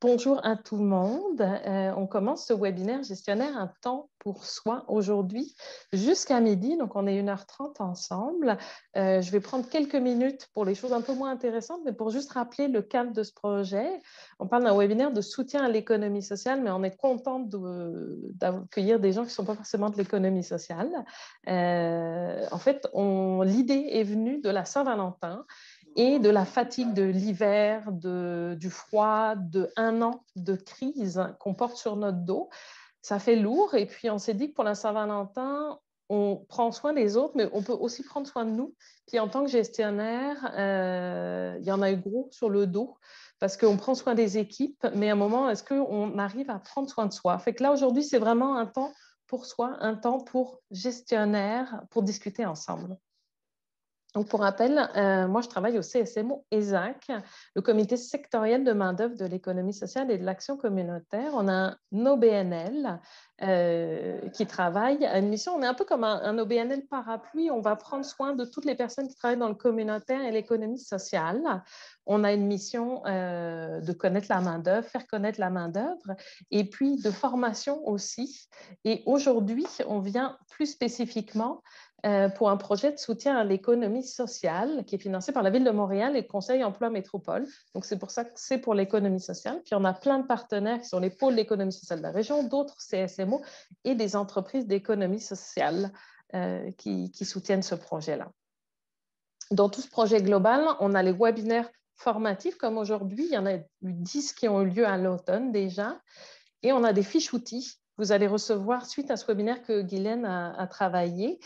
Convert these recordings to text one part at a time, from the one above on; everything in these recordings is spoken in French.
Bonjour à tout le monde. On commence ce webinaire gestionnaire un temps pour soi aujourd'hui jusqu'à midi. Donc, on est 1h30 ensemble. Je vais prendre quelques minutes pour les choses un peu moins intéressantes, mais pour juste rappeler le cadre de ce projet. On parle d'un webinaire de soutien à l'économie sociale, mais on est content d'accueillir des gens qui ne sont pas forcément de l'économie sociale. En fait, l'idée est venue de la Saint-Valentin et de la fatigue de l'hiver, du froid, de un an de crise qu'on porte sur notre dos. Ça fait lourd. Et puis, on s'est dit que pour la Saint-Valentin, on prend soin des autres, mais on peut aussi prendre soin de nous. Puis, en tant que gestionnaire, il y en a eu gros sur le dos parce qu'on prend soin des équipes, mais à un moment, est-ce qu'on arrive à prendre soin de soi? Fait que là, aujourd'hui, c'est vraiment un temps pour soi, un temps pour gestionnaire, pour discuter ensemble. Donc, pour rappel, moi, je travaille au CSMO ESAC, le comité sectoriel de main-d'œuvre de l'économie sociale et de l'action communautaire. On a un OBNL qui travaille à une mission. On est un peu comme un OBNL parapluie. On va prendre soin de toutes les personnes qui travaillent dans le communautaire et l'économie sociale. On a une mission de connaître la main-d'œuvre, faire connaître la main-d'œuvre, et puis de formation aussi. Et aujourd'hui, on vient plus spécifiquement pour un projet de soutien à l'économie sociale qui est financé par la Ville de Montréal et le Conseil emploi métropole. Donc, c'est pour ça que c'est pour l'économie sociale. Puis, on a plein de partenaires qui sont les pôles d'économie sociale de la région, d'autres CSMO et des entreprises d'économie sociale qui soutiennent ce projet-là. Dans tout ce projet global, on a les webinaires formatifs comme aujourd'hui. Il y en a eu 10 qui ont eu lieu à l'automne déjà. Et on a des fiches outils. Vous allez recevoir, suite à ce webinaire que Guylaine a travaillé,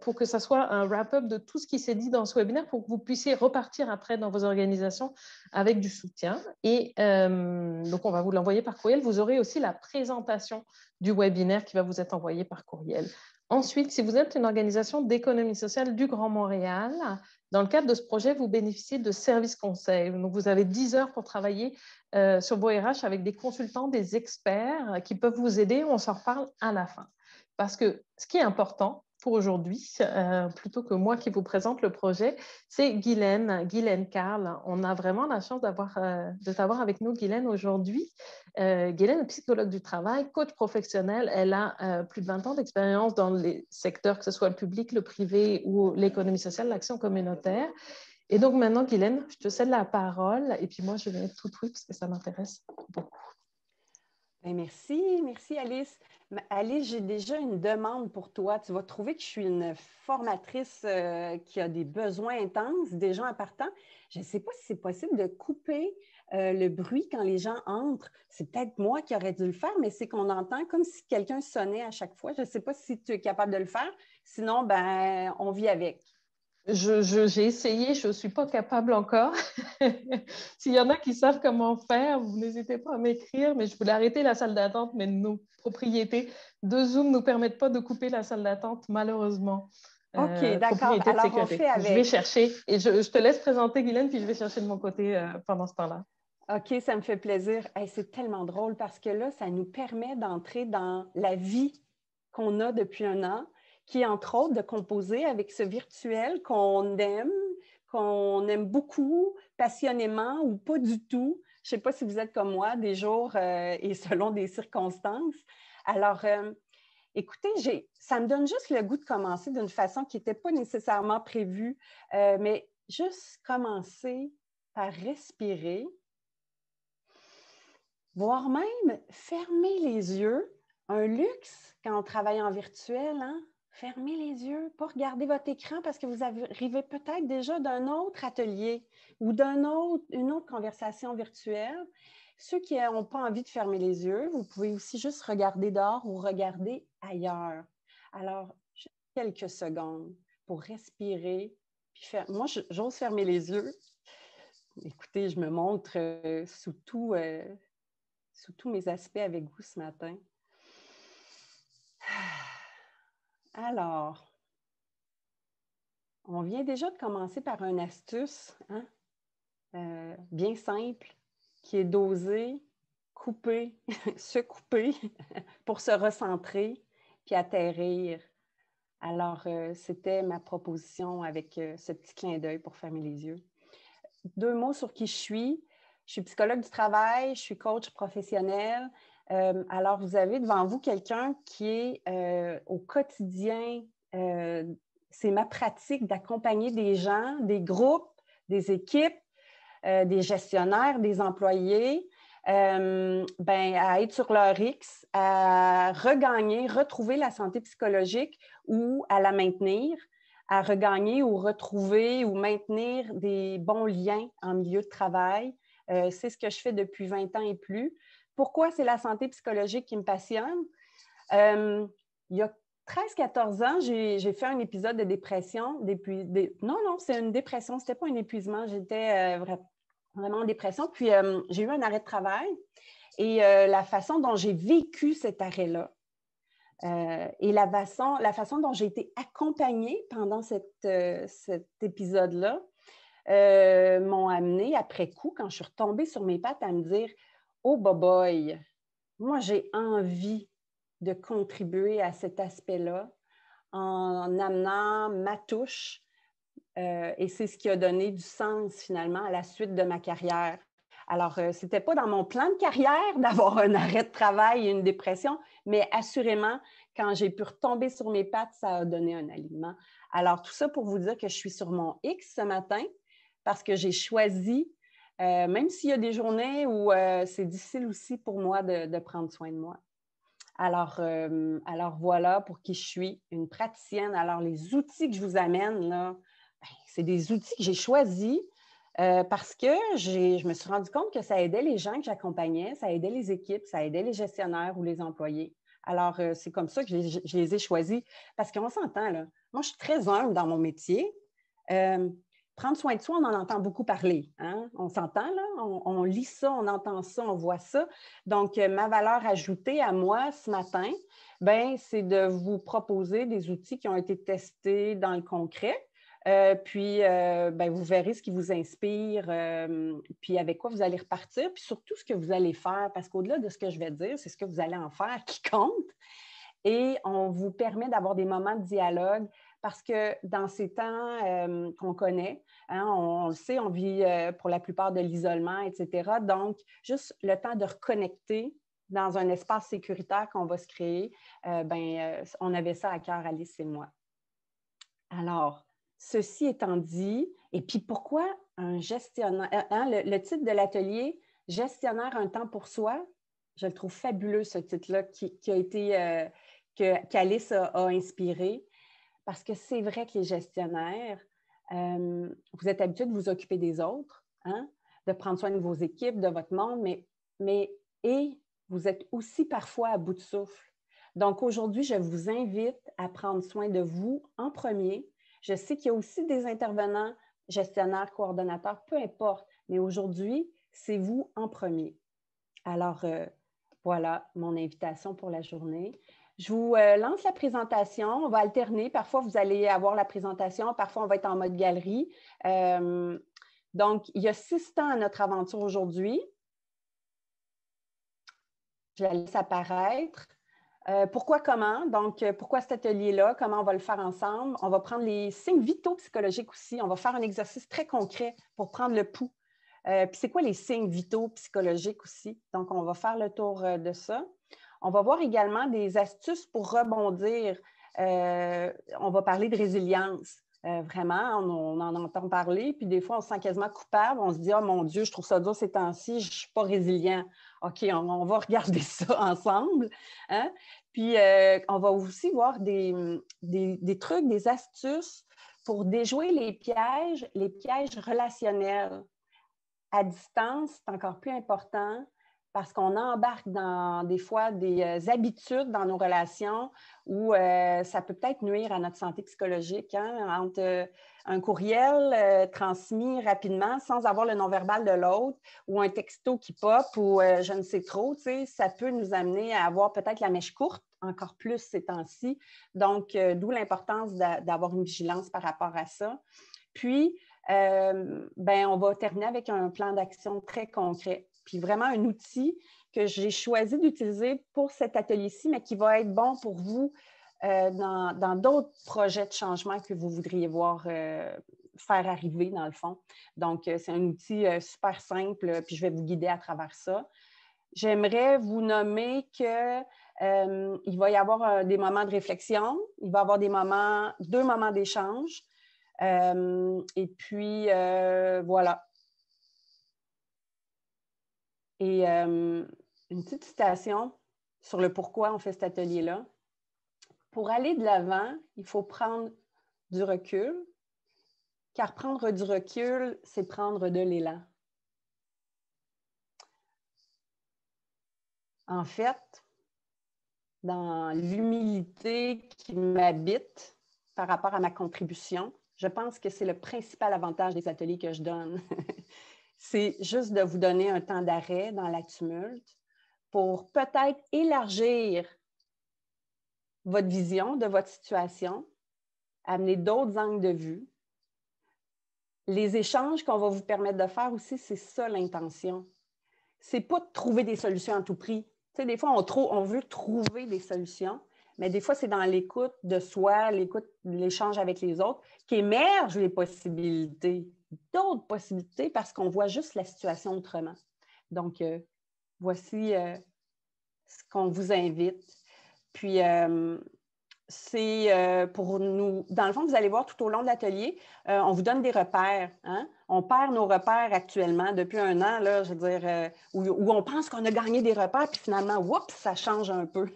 pour que ça soit un wrap-up de tout ce qui s'est dit dans ce webinaire pour que vous puissiez repartir après dans vos organisations avec du soutien. Et donc, on va vous l'envoyer par courriel. Vous aurez aussi la présentation du webinaire qui va vous être envoyée par courriel. Ensuite, si vous êtes une organisation d'économie sociale du Grand Montréal, dans le cadre de ce projet, vous bénéficiez de services conseils. Donc, vous avez 10 heures pour travailler sur vos RH avec des consultants, des experts qui peuvent vous aider. On s'en reparle à la fin. Parce que ce qui est important pour aujourd'hui, plutôt que moi qui vous présente le projet, c'est Guylaine Carle. On a vraiment la chance de t'avoir avec nous, Guylaine, aujourd'hui. Guylaine est psychologue du travail, coach professionnel. Elle a plus de 20 ans d'expérience dans les secteurs, que ce soit le public, le privé ou l'économie sociale, l'action communautaire. Et donc maintenant, Guylaine, je te cède la parole et puis moi, je vais être tout oui parce que ça m'intéresse beaucoup. Bien, merci Alice. Alice, j'ai déjà une demande pour toi. Tu vas trouver que je suis une formatrice qui a des besoins intenses déjà en partant. Je ne sais pas si c'est possible de couper le bruit quand les gens entrent. C'est peut-être moi qui aurais dû le faire, mais c'est qu'on entend comme si quelqu'un sonnait à chaque fois. Je ne sais pas si tu es capable de le faire. Sinon, ben, on vit avec. J'ai essayé, je ne suis pas capable encore. S'il y en a qui savent comment faire, vous n'hésitez pas à m'écrire, mais je voulais arrêter la salle d'attente, mais nos propriétés de Zoom ne nous permettent pas de couper la salle d'attente, malheureusement. OK, d'accord. Propriété de Alors, on sécurité. fait Je vais avec. chercher et je te laisse présenter, Guylaine, puis je vais chercher de mon côté pendant ce temps-là. OK, ça me fait plaisir. Hey, c'est tellement drôle parce que là, ça nous permet d'entrer dans la vie qu'on a depuis un an, qui est entre autres de composer avec ce virtuel qu'on aime beaucoup, passionnément ou pas du tout. Je ne sais pas si vous êtes comme moi, des jours et selon des circonstances. Alors, écoutez, ça me donne juste le goût de commencer d'une façon qui n'était pas nécessairement prévue, mais juste commencer par respirer, voire même fermer les yeux. Un luxe quand on travaille en virtuel, hein? Fermez les yeux, pas regarder votre écran parce que vous arrivez peut-être déjà d'un autre atelier ou une autre conversation virtuelle. Ceux qui n'ont pas envie de fermer les yeux, vous pouvez aussi juste regarder dehors ou regarder ailleurs. Alors, juste quelques secondes pour respirer. Puis moi, j'ose fermer les yeux. Écoutez, je me montre sous tous mes aspects avec vous ce matin. Alors, on vient déjà de commencer par une astuce bien simple qui est d'oser couper, se couper pour se recentrer puis atterrir. Alors, c'était ma proposition avec ce petit clin d'œil pour fermer les yeux. 2 mots sur qui je suis. Je suis psychologue du travail, je suis coach professionnel. Alors, vous avez devant vous quelqu'un qui est au quotidien, c'est ma pratique d'accompagner des gens, des groupes, des équipes, des gestionnaires, des employés, à être sur leur X, à regagner, retrouver la santé psychologique ou à la maintenir, à regagner ou retrouver ou maintenir des bons liens en milieu de travail. C'est ce que je fais depuis 20 ans et plus. Pourquoi c'est la santé psychologique qui me passionne? Il y a 13-14 ans, j'ai fait un épisode de dépression. Non, c'est une dépression, ce n'était pas un épuisement, j'étais vraiment en dépression. Puis, j'ai eu un arrêt de travail et la façon dont j'ai vécu cet arrêt-là et la façon dont j'ai été accompagnée pendant cet épisode-là m'ont amenée après coup, quand je suis retombée sur mes pattes, à me dire « Oh, boy, moi, j'ai envie de contribuer à cet aspect-là en amenant ma touche. Et c'est ce qui a donné du sens, finalement, à la suite de ma carrière. Alors, ce n'était pas dans mon plan de carrière d'avoir un arrêt de travail et une dépression, mais assurément, quand j'ai pu retomber sur mes pattes, ça a donné un alignement. Alors, tout ça pour vous dire que je suis sur mon X ce matin parce que j'ai choisi, même s'il y a des journées où c'est difficile aussi pour moi de prendre soin de moi. Alors voilà pour qui je suis, une praticienne. Alors, les outils que je vous amène, là, c'est des outils que j'ai choisis parce que je me suis rendu compte que ça aidait les gens que j'accompagnais, ça aidait les équipes, ça aidait les gestionnaires ou les employés. Alors, c'est comme ça que je les ai choisis. Parce qu'on s'entend, là. Moi, je suis très humble dans mon métier. Prendre soin de soi, on en entend beaucoup parler. Hein? On s'entend, là, on lit ça, on entend ça, on voit ça. Donc, ma valeur ajoutée à moi ce matin, c'est de vous proposer des outils qui ont été testés dans le concret. Puis, vous verrez ce qui vous inspire, puis avec quoi vous allez repartir, puis surtout ce que vous allez faire, parce qu'au-delà de ce que je vais dire, c'est ce que vous allez en faire qui compte. Et on vous permet d'avoir des moments de dialogue parce que dans ces temps qu'on connaît, hein, on le sait, on vit pour la plupart de l'isolement, etc. Donc, juste le temps de reconnecter dans un espace sécuritaire qu'on va se créer, on avait ça à cœur, Alice et moi. Alors, ceci étant dit, et puis pourquoi un gestionnaire, le titre de l'atelier, Gestionnaire un temps pour soi, je le trouve fabuleux ce titre-là qui a été, qu'Alice a inspiré, parce que c'est vrai que les gestionnaires, vous êtes habitués de vous occuper des autres, hein, de prendre soin de vos équipes, de votre monde, et vous êtes aussi parfois à bout de souffle. Donc, aujourd'hui, je vous invite à prendre soin de vous en premier. Je sais qu'il y a aussi des intervenants, gestionnaires, coordonnateurs, peu importe, mais aujourd'hui, c'est vous en premier. Alors, voilà mon invitation pour la journée. Je vous lance la présentation. On va alterner. Parfois, vous allez avoir la présentation. Parfois, on va être en mode galerie. Donc, il y a 6 temps à notre aventure aujourd'hui. Je la laisse apparaître. Pourquoi, comment? Donc, pourquoi cet atelier-là? Comment on va le faire ensemble? On va prendre les signes vitaux psychologiques aussi. On va faire un exercice très concret pour prendre le pouls. Puis, c'est quoi les signes vitaux psychologiques aussi? Donc, on va faire le tour de ça. On va voir également des astuces pour rebondir. On va parler de résilience. Vraiment, on en entend parler, puis des fois, on se sent quasiment coupable. On se dit « Oh mon Dieu, je trouve ça dur ces temps-ci, je ne suis pas résilient. » OK, on va regarder ça ensemble. Hein? Puis, on va aussi voir des trucs, des astuces pour déjouer les pièges relationnels. À distance, c'est encore plus important parce qu'on embarque dans des fois des habitudes dans nos relations où ça peut peut-être nuire à notre santé psychologique. Hein? Entre un courriel transmis rapidement sans avoir le non-verbal de l'autre ou un texto qui pop ou je ne sais trop, ça peut nous amener à avoir peut-être la mèche courte, encore plus ces temps-ci. Donc, d'où l'importance d'avoir une vigilance par rapport à ça. Puis, on va terminer avec un plan d'action très concret. Puis vraiment un outil que j'ai choisi d'utiliser pour cet atelier-ci, mais qui va être bon pour vous dans d'autres projets de changement que vous voudriez voir faire arriver, dans le fond. Donc, c'est un outil super simple, puis je vais vous guider à travers ça. J'aimerais vous nommer que il va y avoir des moments de réflexion, il va y avoir deux moments d'échange. Et puis, voilà. Et une petite citation sur le pourquoi on fait cet atelier-là. Pour aller de l'avant, il faut prendre du recul, car prendre du recul, c'est prendre de l'élan. En fait, dans l'humilité qui m'habite par rapport à ma contribution, je pense que c'est le principal avantage des ateliers que je donne. C'est juste de vous donner un temps d'arrêt dans la tumulte pour peut-être élargir votre vision de votre situation, amener d'autres angles de vue. Les échanges qu'on va vous permettre de faire aussi, c'est ça l'intention. C'est pas de trouver des solutions à tout prix. Tu sais, des fois, on veut trouver des solutions, mais des fois, c'est dans l'écoute de soi, l'échange avec les autres, qu'émergent les possibilités, d'autres possibilités, parce qu'on voit juste la situation autrement. Donc, voici ce qu'on vous invite. Puis, c'est pour nous, dans le fond, vous allez voir tout au long de l'atelier, on vous donne des repères. Hein? On perd nos repères actuellement depuis un an, là, je veux dire, où on pense qu'on a gagné des repères, puis finalement, oups, ça change un peu.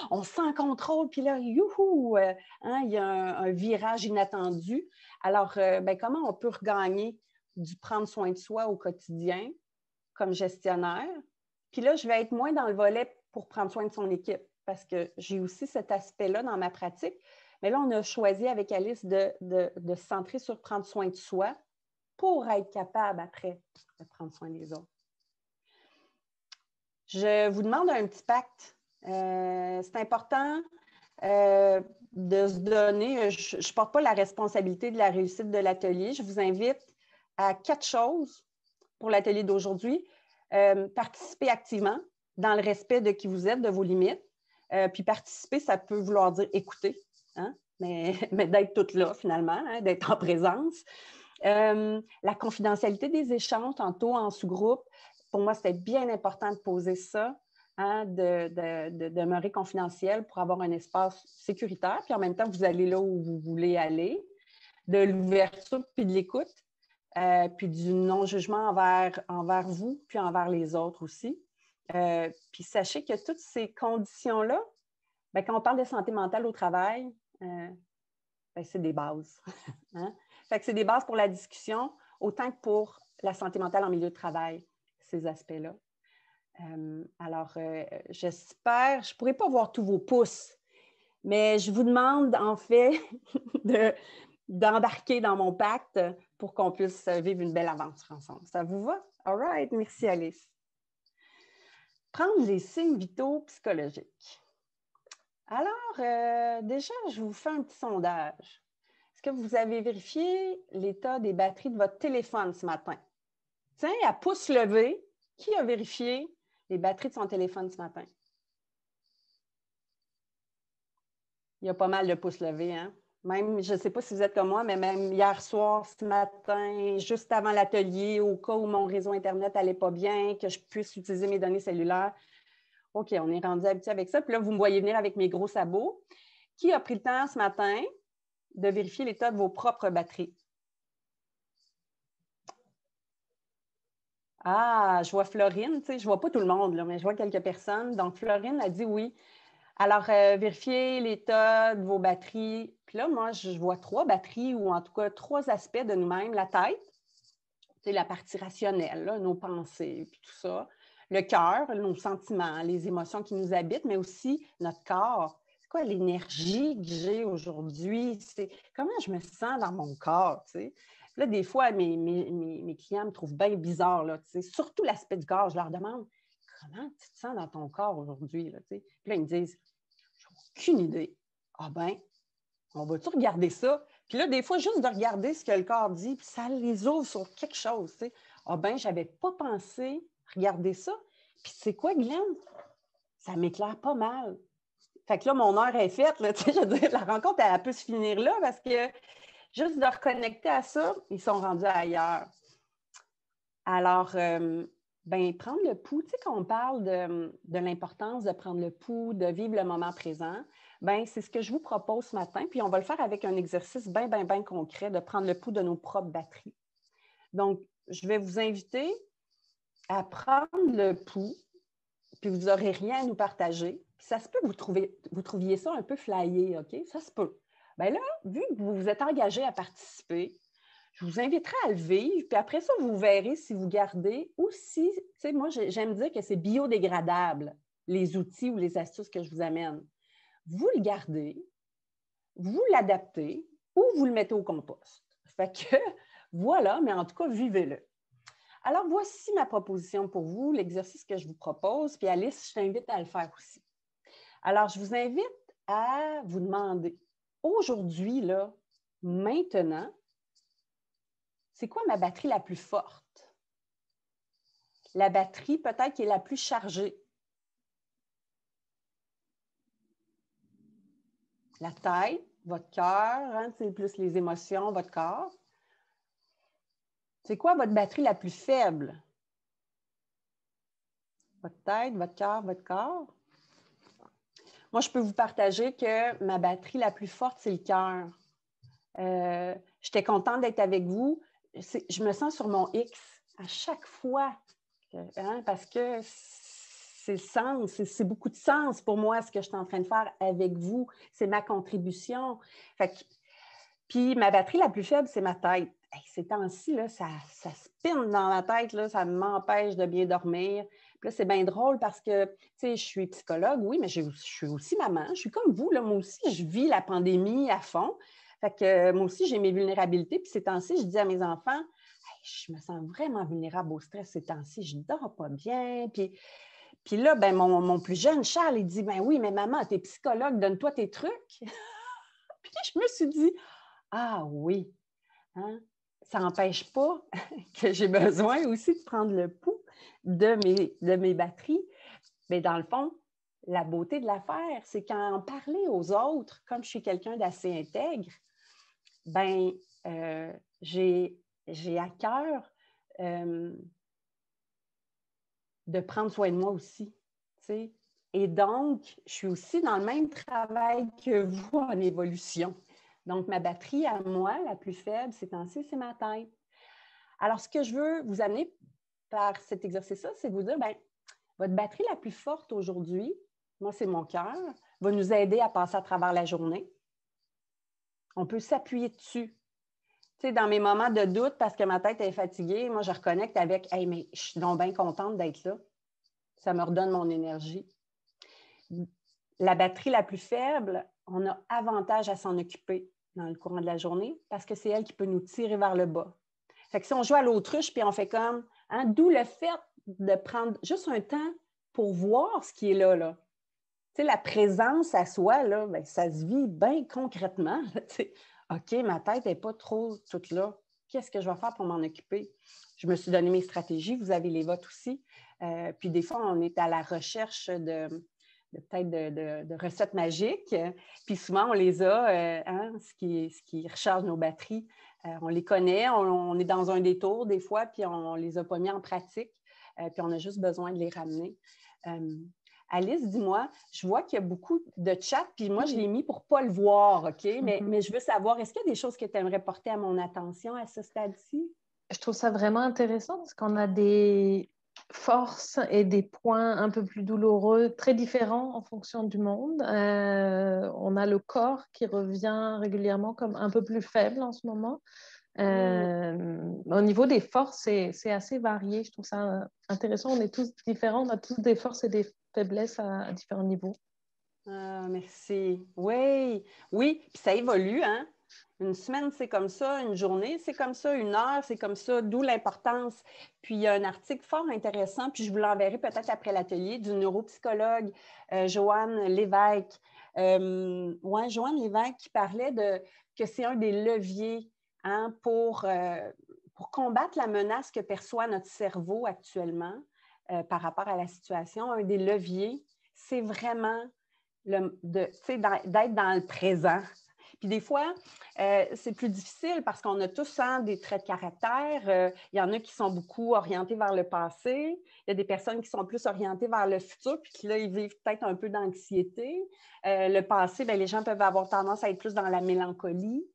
On se sent en contrôle, puis là, youhou, hein, il y a un virage inattendu. Alors, comment on peut regagner du prendre soin de soi au quotidien comme gestionnaire? Puis là, je vais être moins dans le volet pour prendre soin de son équipe, parce que j'ai aussi cet aspect-là dans ma pratique. Mais là, on a choisi avec Alice de se centrer sur prendre soin de soi pour être capable, après, de prendre soin des autres. Je vous demande un petit pacte. C'est important de se donner, je ne porte pas la responsabilité de la réussite de l'atelier. Je vous invite à 4 choses pour l'atelier d'aujourd'hui. Participer activement dans le respect de qui vous êtes, de vos limites. Puis participer, ça peut vouloir dire écouter, hein? mais d'être toute là finalement, hein? D'être en présence. La confidentialité des échanges, tantôt en sous-groupe, pour moi, c'était bien important de poser ça, hein? de demeurer confidentiel pour avoir un espace sécuritaire, puis en même temps, vous allez là où vous voulez aller, de l'ouverture puis de l'écoute. Puis du non-jugement envers vous, puis envers les autres aussi. Puis sachez que toutes ces conditions-là, quand on parle de santé mentale au travail, c'est des bases. Hein? Fait que c'est des bases pour la discussion, autant que pour la santé mentale en milieu de travail, ces aspects-là. Alors, j'espère, je ne pourrai pas voir tous vos pouces, mais je vous demande en fait d'embarquer dans mon pacte pour qu'on puisse vivre une belle aventure ensemble. Ça vous va? All right, merci Alice. Prendre les signes vitaux psychologiques. Alors, déjà, je vous fais un petit sondage. Est-ce que vous avez vérifié l'état des batteries de votre téléphone ce matin? Tiens, à pouce levé, qui a vérifié les batteries de son téléphone ce matin? Il y a pas mal de pouces levés, hein? Même, je ne sais pas si vous êtes comme moi, mais même hier soir, ce matin, juste avant l'atelier, au cas où mon réseau Internet n'allait pas bien, que je puisse utiliser mes données cellulaires. OK, on est rendu habitué avec ça. Puis là, vous me voyez venir avec mes gros sabots. Qui a pris le temps ce matin de vérifier l'état de vos propres batteries? Ah, je vois Florine, tu sais, je ne vois pas tout le monde, là, mais je vois quelques personnes. Donc, Florine a dit oui. Alors, vérifiez l'état de vos batteries. Puis là, moi, je vois 3 batteries ou en tout cas 3 aspects de nous-mêmes. La tête, c'est la partie rationnelle, là, nos pensées, puis tout ça. Le cœur, nos sentiments, les émotions qui nous habitent, mais aussi notre corps. C'est quoi l'énergie que j'ai aujourd'hui? Comment je me sens dans mon corps, tu sais? Là, des fois, mes clients me trouvent bien bizarre, là, tu sais? Surtout l'aspect du corps. Je leur demande, comment tu te sens dans ton corps aujourd'hui? Puis là, ils me disent, j'ai aucune idée. Ah ben, on va-tu regarder ça? Puis là, des fois, juste de regarder ce que le corps dit, puis ça les ouvre sur quelque chose. Tu sais. Ah ben, je n'avais pas pensé regarder ça. Puis c'est quoi, Glenn? Ça m'éclaire pas mal. Fait que là, mon heure est faite. Là, tu sais, je veux dire, la rencontre, elle peut se finir là parce que juste de reconnecter à ça, ils sont rendus ailleurs. Alors, prendre le pouls, tu sais, quand on parle de l'importance de prendre le pouls, de vivre le moment présent, c'est ce que je vous propose ce matin. Puis on va le faire avec un exercice bien concret de prendre le pouls de nos propres batteries. Donc, je vais vous inviter à prendre le pouls, puis vous n'aurez rien à nous partager. Puis ça se peut que vous trouviez ça un peu flyé, OK? Ça se peut. Bien là, vu que vous vous êtes engagé à participer, je vous inviterai à le vivre, puis après ça, vous verrez si vous gardez ou si, tu sais, moi, j'aime dire que c'est biodégradable, les outils ou les astuces que je vous amène. Vous le gardez, vous l'adaptez ou vous le mettez au compost. Fait que, voilà, mais en tout cas, vivez-le. Alors, voici ma proposition pour vous, l'exercice que je vous propose, puis Alice, je t'invite à le faire aussi. Alors, je vous invite à vous demander, aujourd'hui, là, maintenant, c'est quoi ma batterie la plus forte? La batterie peut-être qui est la plus chargée. La tête, votre cœur, hein, c'est plus les émotions, votre corps. C'est quoi votre batterie la plus faible? Votre tête, votre cœur, votre corps. Moi, je peux vous partager que ma batterie la plus forte, c'est le cœur. J'étais contente d'être avec vous. Je me sens sur mon X à chaque fois, parce que c'est le sens, c'est beaucoup de sens pour moi ce que je suis en train de faire avec vous. C'est ma contribution. Puis ma batterie la plus faible, c'est ma tête. Ces temps-ci, là, ça spinne dans ma tête, là, ça m'empêche de bien dormir. Puis là, c'est bien drôle parce que, tu sais, je suis psychologue, oui, mais je suis aussi maman. Je suis comme vous, là, moi aussi, je vis la pandémie à fond. Fait que moi aussi, j'ai mes vulnérabilités. Puis ces temps-ci, je dis à mes enfants, hey, je me sens vraiment vulnérable au stress ces temps-ci, je ne dors pas bien. Puis là, mon plus jeune, Charles, il dit, oui, mais maman, tu es psychologue, donne-toi tes trucs. Puis je me suis dit, ah oui, hein? Ça n'empêche pas que j'ai besoin aussi de prendre le pouls de mes batteries. Mais dans le fond, la beauté de l'affaire, c'est qu'en parler aux autres, comme je suis quelqu'un d'assez intègre, j'ai à cœur de prendre soin de moi aussi. T'sais. Et donc, je suis aussi dans le même travail que vous en évolution. Donc, ma batterie à moi, la plus faible ces temps-ci, c'est ma tête. Alors, ce que je veux vous amener par cet exercice-là, c'est de vous dire, votre batterie la plus forte aujourd'hui, moi, c'est mon cœur, va nous aider à passer à travers la journée. On peut s'appuyer dessus. Tu sais, dans mes moments de doute, parce que ma tête est fatiguée, moi, je reconnecte avec, hey, mais je suis donc bien contente d'être là. Ça me redonne mon énergie. La batterie la plus faible, on a avantage à s'en occuper dans le courant de la journée parce que c'est elle qui peut nous tirer vers le bas. Fait que si on joue à l'autruche puis on fait comme, hein, d'où le fait de prendre juste un temps pour voir ce qui est là. Tu sais, la présence à soi, là, ça se vit bien concrètement. OK, ma tête n'est pas trop toute là. Qu'est-ce que je vais faire pour m'en occuper? Je me suis donné mes stratégies, vous avez les vôtres aussi. Puis des fois, on est à la recherche peut-être de recettes magiques. Puis souvent, on les a, ce qui recharge nos batteries. On les connaît, on est dans un détour des fois, puis on ne les a pas mis en pratique. Puis on a juste besoin de les ramener. Alice, dis-moi, je vois qu'il y a beaucoup de chats, puis moi, je l'ai mis pour ne pas le voir, OK? Mais je veux savoir, est-ce qu'il y a des choses que tu aimerais porter à mon attention à ce stade-ci? Je trouve ça vraiment intéressant parce qu'on a des forces et des points un peu plus douloureux, très différents en fonction du monde. On a le corps qui revient régulièrement comme un peu plus faible en ce moment. Au niveau des forces, c'est assez varié. Je trouve ça intéressant. On est tous différents, on a tous des forces et des faiblesses à différents niveaux. Ah, merci. Oui, oui, puis ça évolue, hein? Une semaine, c'est comme ça, une journée, c'est comme ça, une heure, c'est comme ça, d'où l'importance. Puis il y a un article fort intéressant, puis je vous l'enverrai peut-être après l'atelier, du neuropsychologue Joanne Lévesque. Joanne Lévesque qui parlait que c'est un des leviers, hein, pour combattre la menace que perçoit notre cerveau actuellement par rapport à la situation. Un des leviers, c'est vraiment d'être dans le présent. Puis des fois, c'est plus difficile parce qu'on a tous des traits de caractère. Il y en a qui sont beaucoup orientés vers le passé. Il y a des personnes qui sont plus orientées vers le futur, puis qui là, ils vivent peut-être un peu d'anxiété. Le passé, bien, les gens peuvent avoir tendance à être plus dans la mélancolie.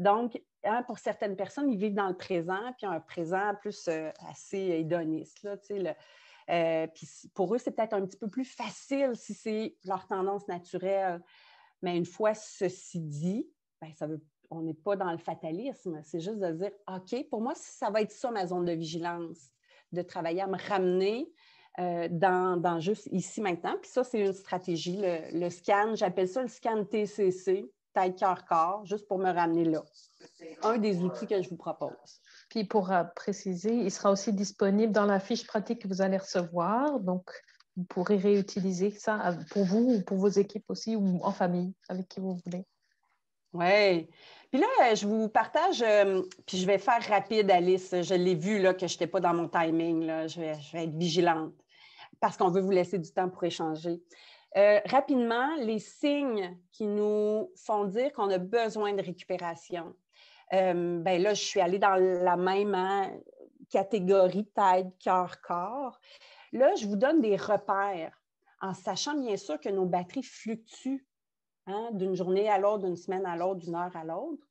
Donc, pour certaines personnes, ils vivent dans le présent, puis un présent plus assez hédoniste. Là, tu sais, puis pour eux, c'est peut-être un petit peu plus facile si c'est leur tendance naturelle. Mais une fois ceci dit, bien, on n'est pas dans le fatalisme. C'est juste de dire, OK, pour moi, ça va être ça ma zone de vigilance, de travailler à me ramener dans juste ici maintenant. Puis ça, c'est une stratégie. Le scan, j'appelle ça le scan TCC, tête, cœur, corps, juste pour me ramener là. C'est un des outils que je vous propose. Puis pour préciser, il sera aussi disponible dans la fiche pratique que vous allez recevoir. Donc, vous pourrez réutiliser ça pour vous ou pour vos équipes aussi ou en famille, avec qui vous voulez. Oui. Puis là, je vous partage, puis je vais faire rapide, Alice. Je l'ai vu là, que je n'étais pas dans mon timing. Là. Je vais être vigilante parce qu'on veut vous laisser du temps pour échanger. Rapidement, les signes qui nous font dire qu'on a besoin de récupération. Ben là, je suis allée dans la même catégorie tête, cœur, corps. Là, je vous donne des repères en sachant bien sûr que nos batteries fluctuent d'une journée à l'autre, d'une semaine à l'autre, d'une heure à l'autre.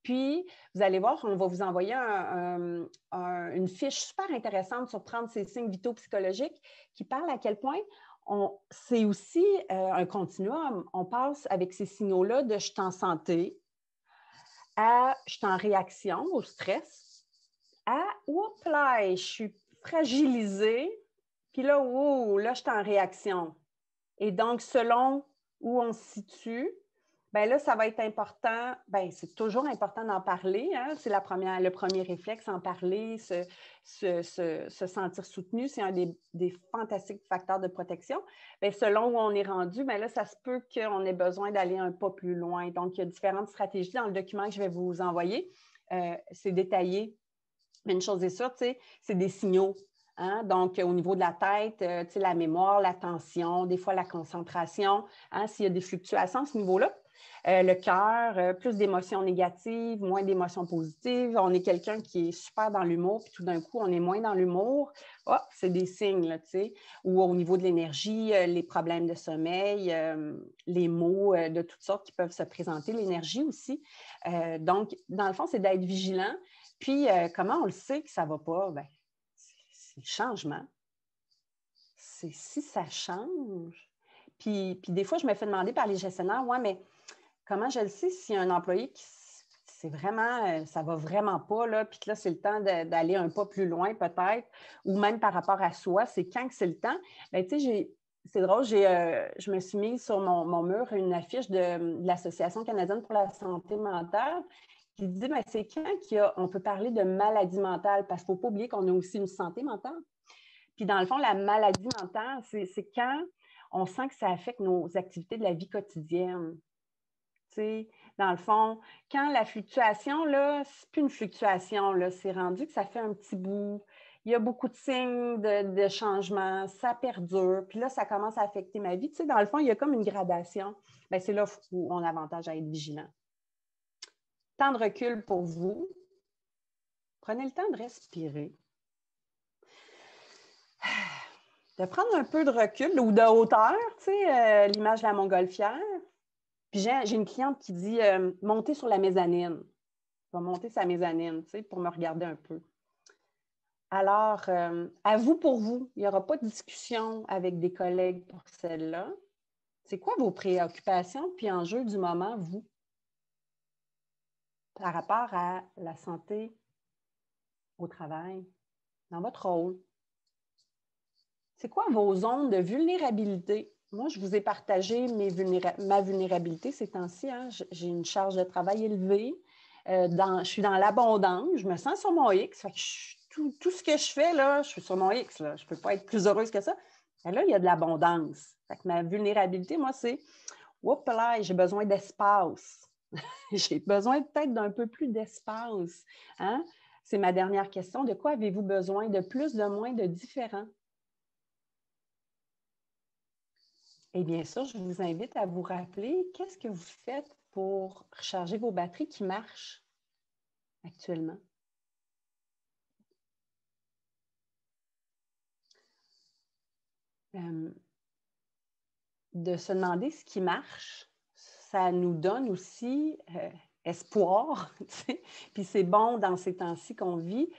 Puis, vous allez voir, on va vous envoyer une fiche super intéressante sur prendre ces signes vitaux psychologiques qui parle à quel point c'est aussi un continuum. On passe avec ces signaux-là de « je suis en santé » à « je suis en réaction au stress » à « oups là, je suis fragilisée » puis là, oh, là, je suis en réaction. Et donc, selon où on se situe, bien là, ça va être important, bien, c'est toujours important d'en parler, hein? C'est le premier réflexe, en parler, se sentir soutenu, c'est un des fantastiques facteurs de protection. Bien, selon où on est rendu, bien là, ça se peut qu'on ait besoin d'aller un pas plus loin. Donc, il y a différentes stratégies dans le document que je vais vous envoyer. C'est détaillé. Mais une chose est sûre, c'est des signaux. Hein? Donc, au niveau de la tête, la mémoire, l'attention, des fois la concentration, hein? S'il y a des fluctuations à ce niveau-là. Le cœur, plus d'émotions négatives, moins d'émotions positives. On est quelqu'un qui est super dans l'humour, puis tout d'un coup, on est moins dans l'humour. Oh, c'est des signes, là, tu sais. Ou au niveau de l'énergie, les problèmes de sommeil, les maux de toutes sortes qui peuvent se présenter, l'énergie aussi. Donc, dans le fond, c'est d'être vigilant. Puis, comment on le sait que ça ne va pas? Bien, c'est le changement. C'est si ça change. Puis des fois, je me fais demander par les gestionnaires, ouais, mais comment je le sais s'il y a un employé qui c'est vraiment, ça ne va vraiment pas, là, puis que là, c'est le temps d'aller un pas plus loin, peut-être, ou même par rapport à soi, c'est quand que c'est le temps? Bien, tu sais, c'est drôle, je me suis mise sur mon mur une affiche de l'Association canadienne pour la santé mentale qui dit, bien, c'est quand on peut parler de maladie mentale, parce qu'il ne faut pas oublier qu'on a aussi une santé mentale. Puis dans le fond, la maladie mentale, c'est quand on sent que ça affecte nos activités de la vie quotidienne. Tu sais, dans le fond, quand la fluctuation, là, c'est plus une fluctuation, là, c'est rendu que ça fait un petit bout. Il y a beaucoup de signes de changement, ça perdure, puis là, ça commence à affecter ma vie. Tu sais, dans le fond, il y a comme une gradation. Bien, c'est là où on a avantage à être vigilant. Temps de recul pour vous. Prenez le temps de respirer. De prendre un peu de recul ou de hauteur, tu sais, l'image de la montgolfière. Puis j'ai une cliente qui dit monter sur la mezzanine. Je vais monter sa mezzanine, tu sais, pour me regarder un peu. Alors, à vous pour vous. Il n'y aura pas de discussion avec des collègues pour celle-là. C'est quoi vos préoccupations puis enjeux du moment, vous, par rapport à la santé au travail, dans votre rôle? C'est quoi vos zones de vulnérabilité? Moi, je vous ai partagé ma vulnérabilité ces temps-ci. Hein? J'ai une charge de travail élevée. Je suis dans l'abondance. Je me sens sur mon X. Fait que tout ce que je fais, là, je suis sur mon X. Là. Je ne peux pas être plus heureuse que ça. Et là, il y a de l'abondance. Fait que ma vulnérabilité, moi, c'est « Oups là, j'ai besoin d'espace. » J'ai besoin peut-être d'un peu plus d'espace. Hein? C'est ma dernière question. De quoi avez-vous besoin? De plus, de moins, de différent? Et bien sûr, je vous invite à vous rappeler qu'est-ce que vous faites pour recharger vos batteries qui marchent actuellement. De se demander ce qui marche, ça nous donne aussi espoir. Puis c'est bon dans ces temps-ci qu'on vit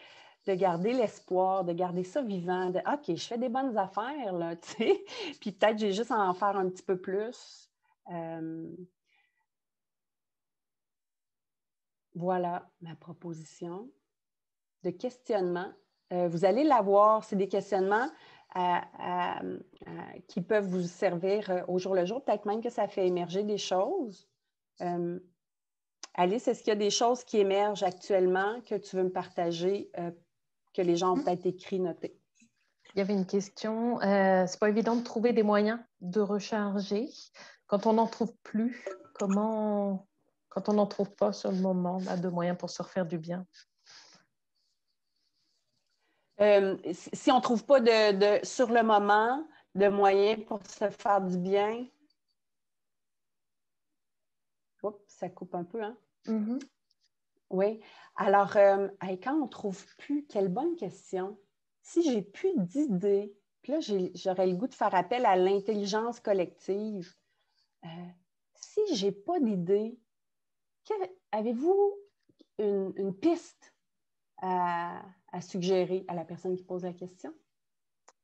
de garder l'espoir, de garder ça vivant, de « OK, je fais des bonnes affaires, là, tu sais, puis peut-être j'ai juste à en faire un petit peu plus. » Voilà ma proposition de questionnement. Vous allez l'avoir, c'est des questionnements qui peuvent vous servir au jour le jour. Peut-être même que ça fait émerger des choses. Alice, est-ce qu'il y a des choses qui émergent actuellement que tu veux me partager, que les gens ont peut-être écrit, noté? Il y avait une question. C'est pas évident de trouver des moyens de recharger. Quand on n'en trouve plus, comment, quand on n'en trouve pas sur le moment, là, de moyens pour se refaire du bien? Si on ne trouve pas sur le moment de moyens pour se faire du bien, oups, ça coupe un peu, hein? Mm-hmm. Oui. Alors, quand on ne trouve plus, quelle bonne question. Si j'ai plus d'idées, puis là, j'aurais le goût de faire appel à l'intelligence collective. Si je n'ai pas d'idées, avez-vous une piste à suggérer à la personne qui pose la question?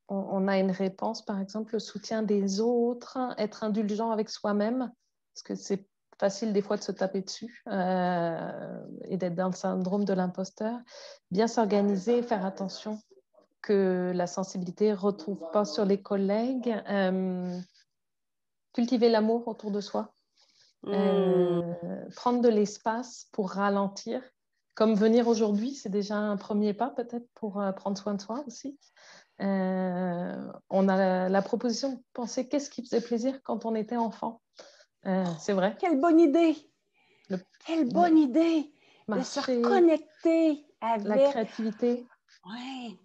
On a une réponse, par exemple, le soutien des autres, être indulgent avec soi-même, parce que c'est facile des fois de se taper dessus et d'être dans le syndrome de l'imposteur. Bien s'organiser, faire attention que la sensibilité ne retrouve pas sur les collègues, cultiver l'amour autour de soi, prendre de l'espace pour ralentir, comme venir aujourd'hui, c'est déjà un premier pas peut-être pour prendre soin de soi aussi. On a la proposition de penser qu'est-ce qui faisait plaisir quand on était enfant. C'est vrai. Quelle bonne idée! Quelle bonne idée! De se Marcher, reconnecter la avec... créativité. Oui,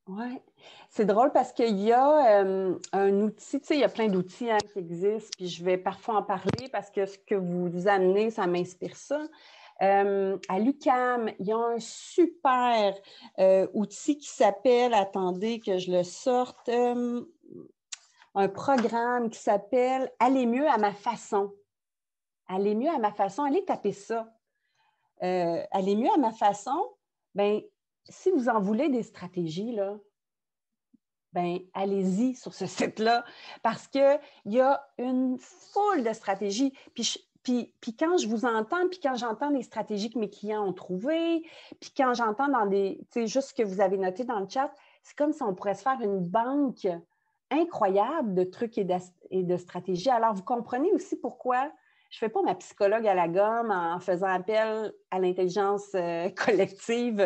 oui. C'est drôle parce qu'il y a un outil, tu sais, il y a plein d'outils qui existent, puis je vais parfois en parler parce que ce que vous amenez, ça m'inspire ça. À l'UQAM, il y a un super outil qui s'appelle, attendez que je le sorte, un programme qui s'appelle « Aller mieux à ma façon ». Aller mieux à ma façon, allez taper ça. Aller mieux à ma façon, bien, si vous en voulez des stratégies, là, ben, allez-y sur ce site-là parce qu'il y a une foule de stratégies. Puis quand je vous entends, puis quand j'entends les stratégies que mes clients ont trouvées, puis quand j'entends dans des, tu sais, juste ce que vous avez noté dans le chat, c'est comme si on pourrait se faire une banque incroyable de trucs et de stratégies. Alors, vous comprenez aussi pourquoi je ne fais pas ma psychologue à la gomme en faisant appel à l'intelligence collective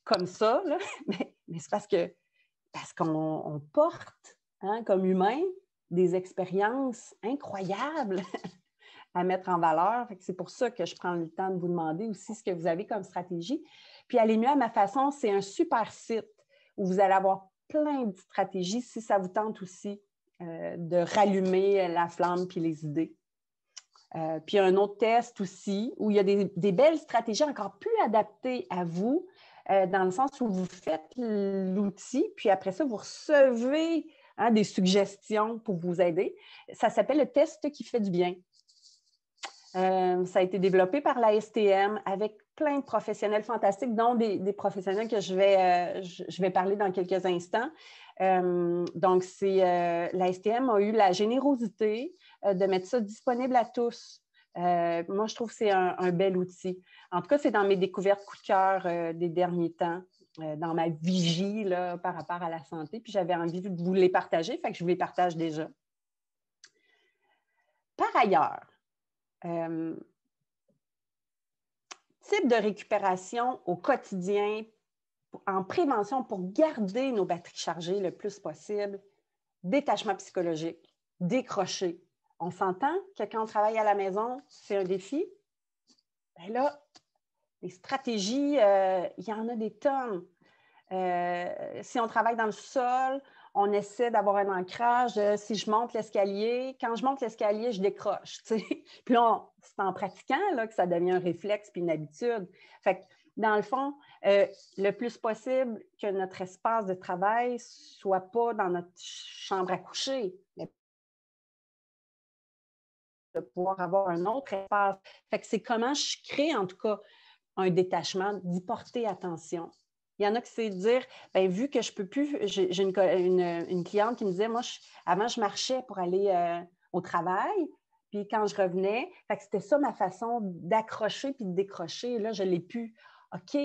comme ça, là. Mais c'est parce qu'on porte, comme humain, des expériences incroyables à mettre en valeur. C'est pour ça que je prends le temps de vous demander aussi ce que vous avez comme stratégie. Puis Aller mieux à ma façon, c'est un super site où vous allez avoir plein de stratégies si ça vous tente aussi de rallumer la flamme puis les idées. Puis un autre test aussi où il y a des belles stratégies encore plus adaptées à vous, dans le sens où vous faites l'outil, puis après ça, vous recevez des suggestions pour vous aider. Ça s'appelle le test qui fait du bien. Ça a été développé par la STM avec plein de professionnels fantastiques, dont des professionnels que je vais parler dans quelques instants. Donc, la STM a eu la générosité de mettre ça disponible à tous. Moi, je trouve que c'est un bel outil. En tout cas, c'est dans mes découvertes coup de cœur des derniers temps, dans ma vigie là, par rapport à la santé. Puis j'avais envie de vous les partager, fait que je vous les partage déjà. Par ailleurs, type de récupération au quotidien en prévention pour garder nos batteries chargées le plus possible, détachement psychologique, décrocher. On s'entend que quand on travaille à la maison, c'est un défi. Bien là, les stratégies, il y en a des tonnes. Si on travaille dans le sol, on essaie d'avoir un ancrage. Si je monte l'escalier, quand je monte l'escalier, je décroche. Tu sais. Puis là, c'est en pratiquant là, que ça devient un réflexe puis une habitude. Fait que, dans le fond, le plus possible que notre espace de travail ne soit pas dans notre chambre à coucher, mais de pouvoir avoir un autre espace. Fait que c'est comment je crée, en tout cas, un détachement, d'y porter attention. Il y en a qui c'est de dire, bien, vu que je ne peux plus, j'ai une cliente qui me disait, moi, avant, je marchais pour aller au travail, puis quand je revenais, c'était ça ma façon d'accrocher puis de décrocher. Là, je ne l'ai plus. OK,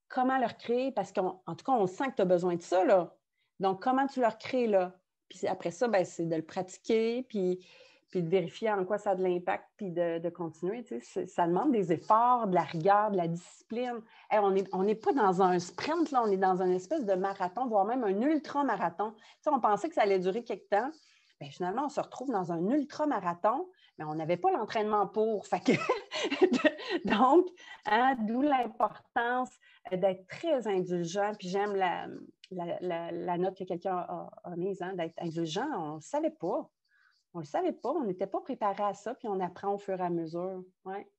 comment le recréer? Parce qu'en tout cas, on sent que tu as besoin de ça, là. Donc, comment tu le recrées, là? Puis après ça, bien, c'est de le pratiquer, puis de vérifier en quoi ça a de l'impact, puis de continuer. Tu sais, ça demande des efforts, de la rigueur, de la discipline. Hey, on n'est pas dans un sprint, là, on est dans une espèce de marathon, voire même un ultra-marathon. Tu sais, on pensait que ça allait durer quelque temps. Bien, finalement, on se retrouve dans un ultra-marathon, mais on n'avait pas l'entraînement pour. Fait que donc, hein, d'où l'importance d'être très indulgent. Puis j'aime la note que quelqu'un a mise, hein, d'être indulgent. On ne le savait pas. On ne le savait pas, on n'était pas préparé à ça, puis on apprend au fur et à mesure. Ouais.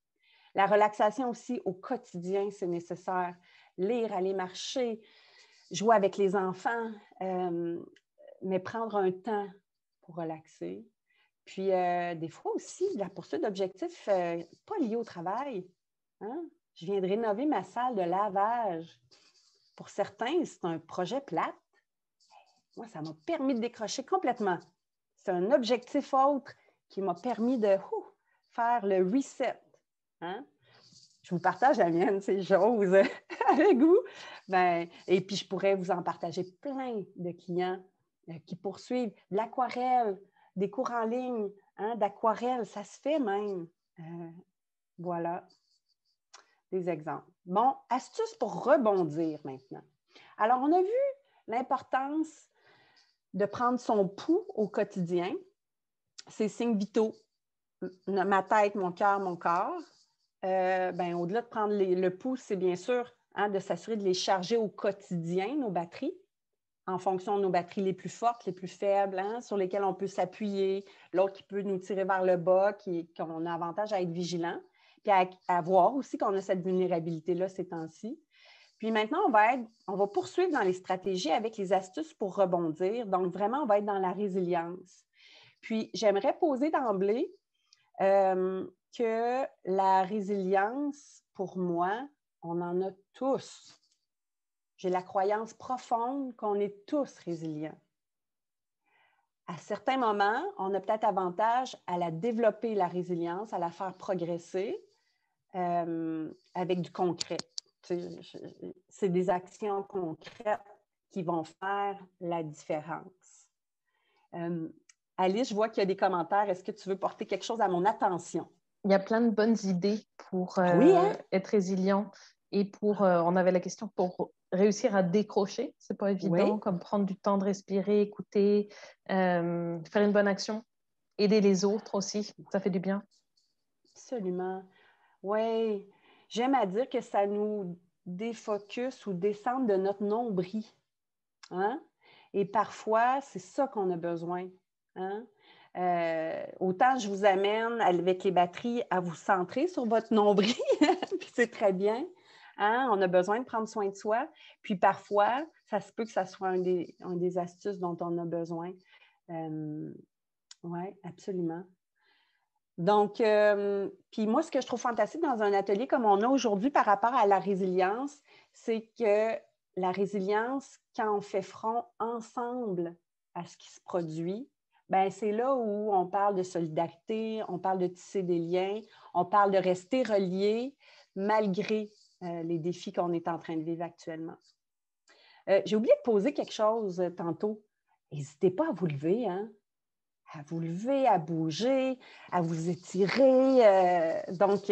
La relaxation aussi au quotidien, c'est nécessaire. Lire, aller marcher, jouer avec les enfants, mais prendre un temps pour relaxer. Puis, des fois aussi, la poursuite d'objectifs pas liés au travail. Hein? Je viens de rénover ma salle de lavage. Pour certains, c'est un projet plate. Moi, ça m'a permis de décrocher complètement. C'est un objectif autre qui m'a permis de faire le reset. Hein? Je vous partage la mienne, ces choses avec vous. Ben, et puis, je pourrais vous en partager plein de clients qui poursuivent de l'aquarelle, des cours en ligne, hein, d'aquarelle, ça se fait même. Voilà, des exemples. Bon, astuce pour rebondir maintenant. Alors, on a vu l'importance de prendre son pouls au quotidien, ces signes vitaux, ma tête, mon cœur, mon corps. Au-delà de prendre le pouls, c'est bien sûr de s'assurer de les charger au quotidien, nos batteries, en fonction de nos batteries les plus fortes, les plus faibles, sur lesquelles on peut s'appuyer, l'autre qui peut nous tirer vers le bas, qu'on a avantage à être vigilant, puis à voir aussi qu'on a cette vulnérabilité-là ces temps-ci. Puis maintenant, on va poursuivre dans les stratégies avec les astuces pour rebondir. Donc, vraiment, on va être dans la résilience. Puis, j'aimerais poser d'emblée que la résilience, pour moi, on en a tous. J'ai la croyance profonde qu'on est tous résilients. À certains moments, on a peut-être avantage à la développer, la résilience, à la faire progresser avec du concret. C'est des actions concrètes qui vont faire la différence. Alice, je vois qu'il y a des commentaires. Est-ce que tu veux porter quelque chose à mon attention? Il y a plein de bonnes idées pour être résilient et on avait la question pour réussir à décrocher. C'est pas évident, comme prendre du temps de respirer, écouter, faire une bonne action, aider les autres aussi, ça fait du bien. Absolument. Oui, j'aime à dire que ça nous défocus ou descend de notre nombril. Hein? Et parfois, c'est ça qu'on a besoin. Hein? Autant je vous amène avec les batteries à vous centrer sur votre nombril, puis c'est très bien. Hein? On a besoin de prendre soin de soi. Puis parfois, ça se peut que ça soit un des astuces dont on a besoin. Oui, absolument. Donc, puis moi, ce que je trouve fantastique dans un atelier comme on a aujourd'hui par rapport à la résilience, c'est que la résilience, quand on fait front ensemble à ce qui se produit, bien, c'est là où on parle de solidarité, on parle de tisser des liens, on parle de rester reliés malgré les défis qu'on est en train de vivre actuellement. J'ai oublié de poser quelque chose tantôt. N'hésitez pas à vous lever, hein? À vous lever, à bouger, à vous étirer. Donc,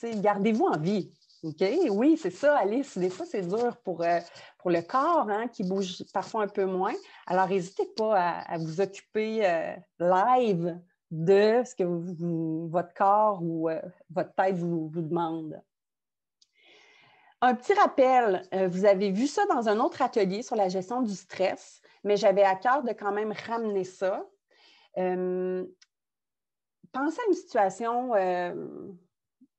gardez-vous en vie. OK? Oui, c'est ça, Alice. Des fois, c'est dur pour le corps qui bouge parfois un peu moins. Alors, n'hésitez pas à vous occuper live de ce que votre corps ou votre tête vous demande. Un petit rappel, vous avez vu ça dans un autre atelier sur la gestion du stress. mais j'avais à cœur de quand même ramener ça. Pensez à une situation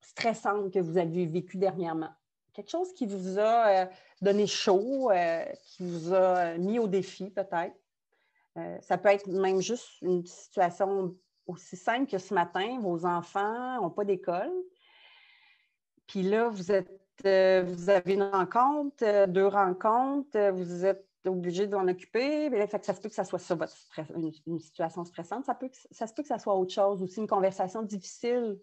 stressante que vous avez vécue dernièrement. Quelque chose qui vous a donné chaud, qui vous a mis au défi peut-être. Ça peut être même juste une situation aussi simple que ce matin, vos enfants n'ont pas d'école. Puis là, vous avez une rencontre, 2 rencontres, vous êtes obligé de vous en occuper. Là, fait que ça se peut que ça soit ça, une situation stressante. Ça se peut que ça soit autre chose, aussi une conversation difficile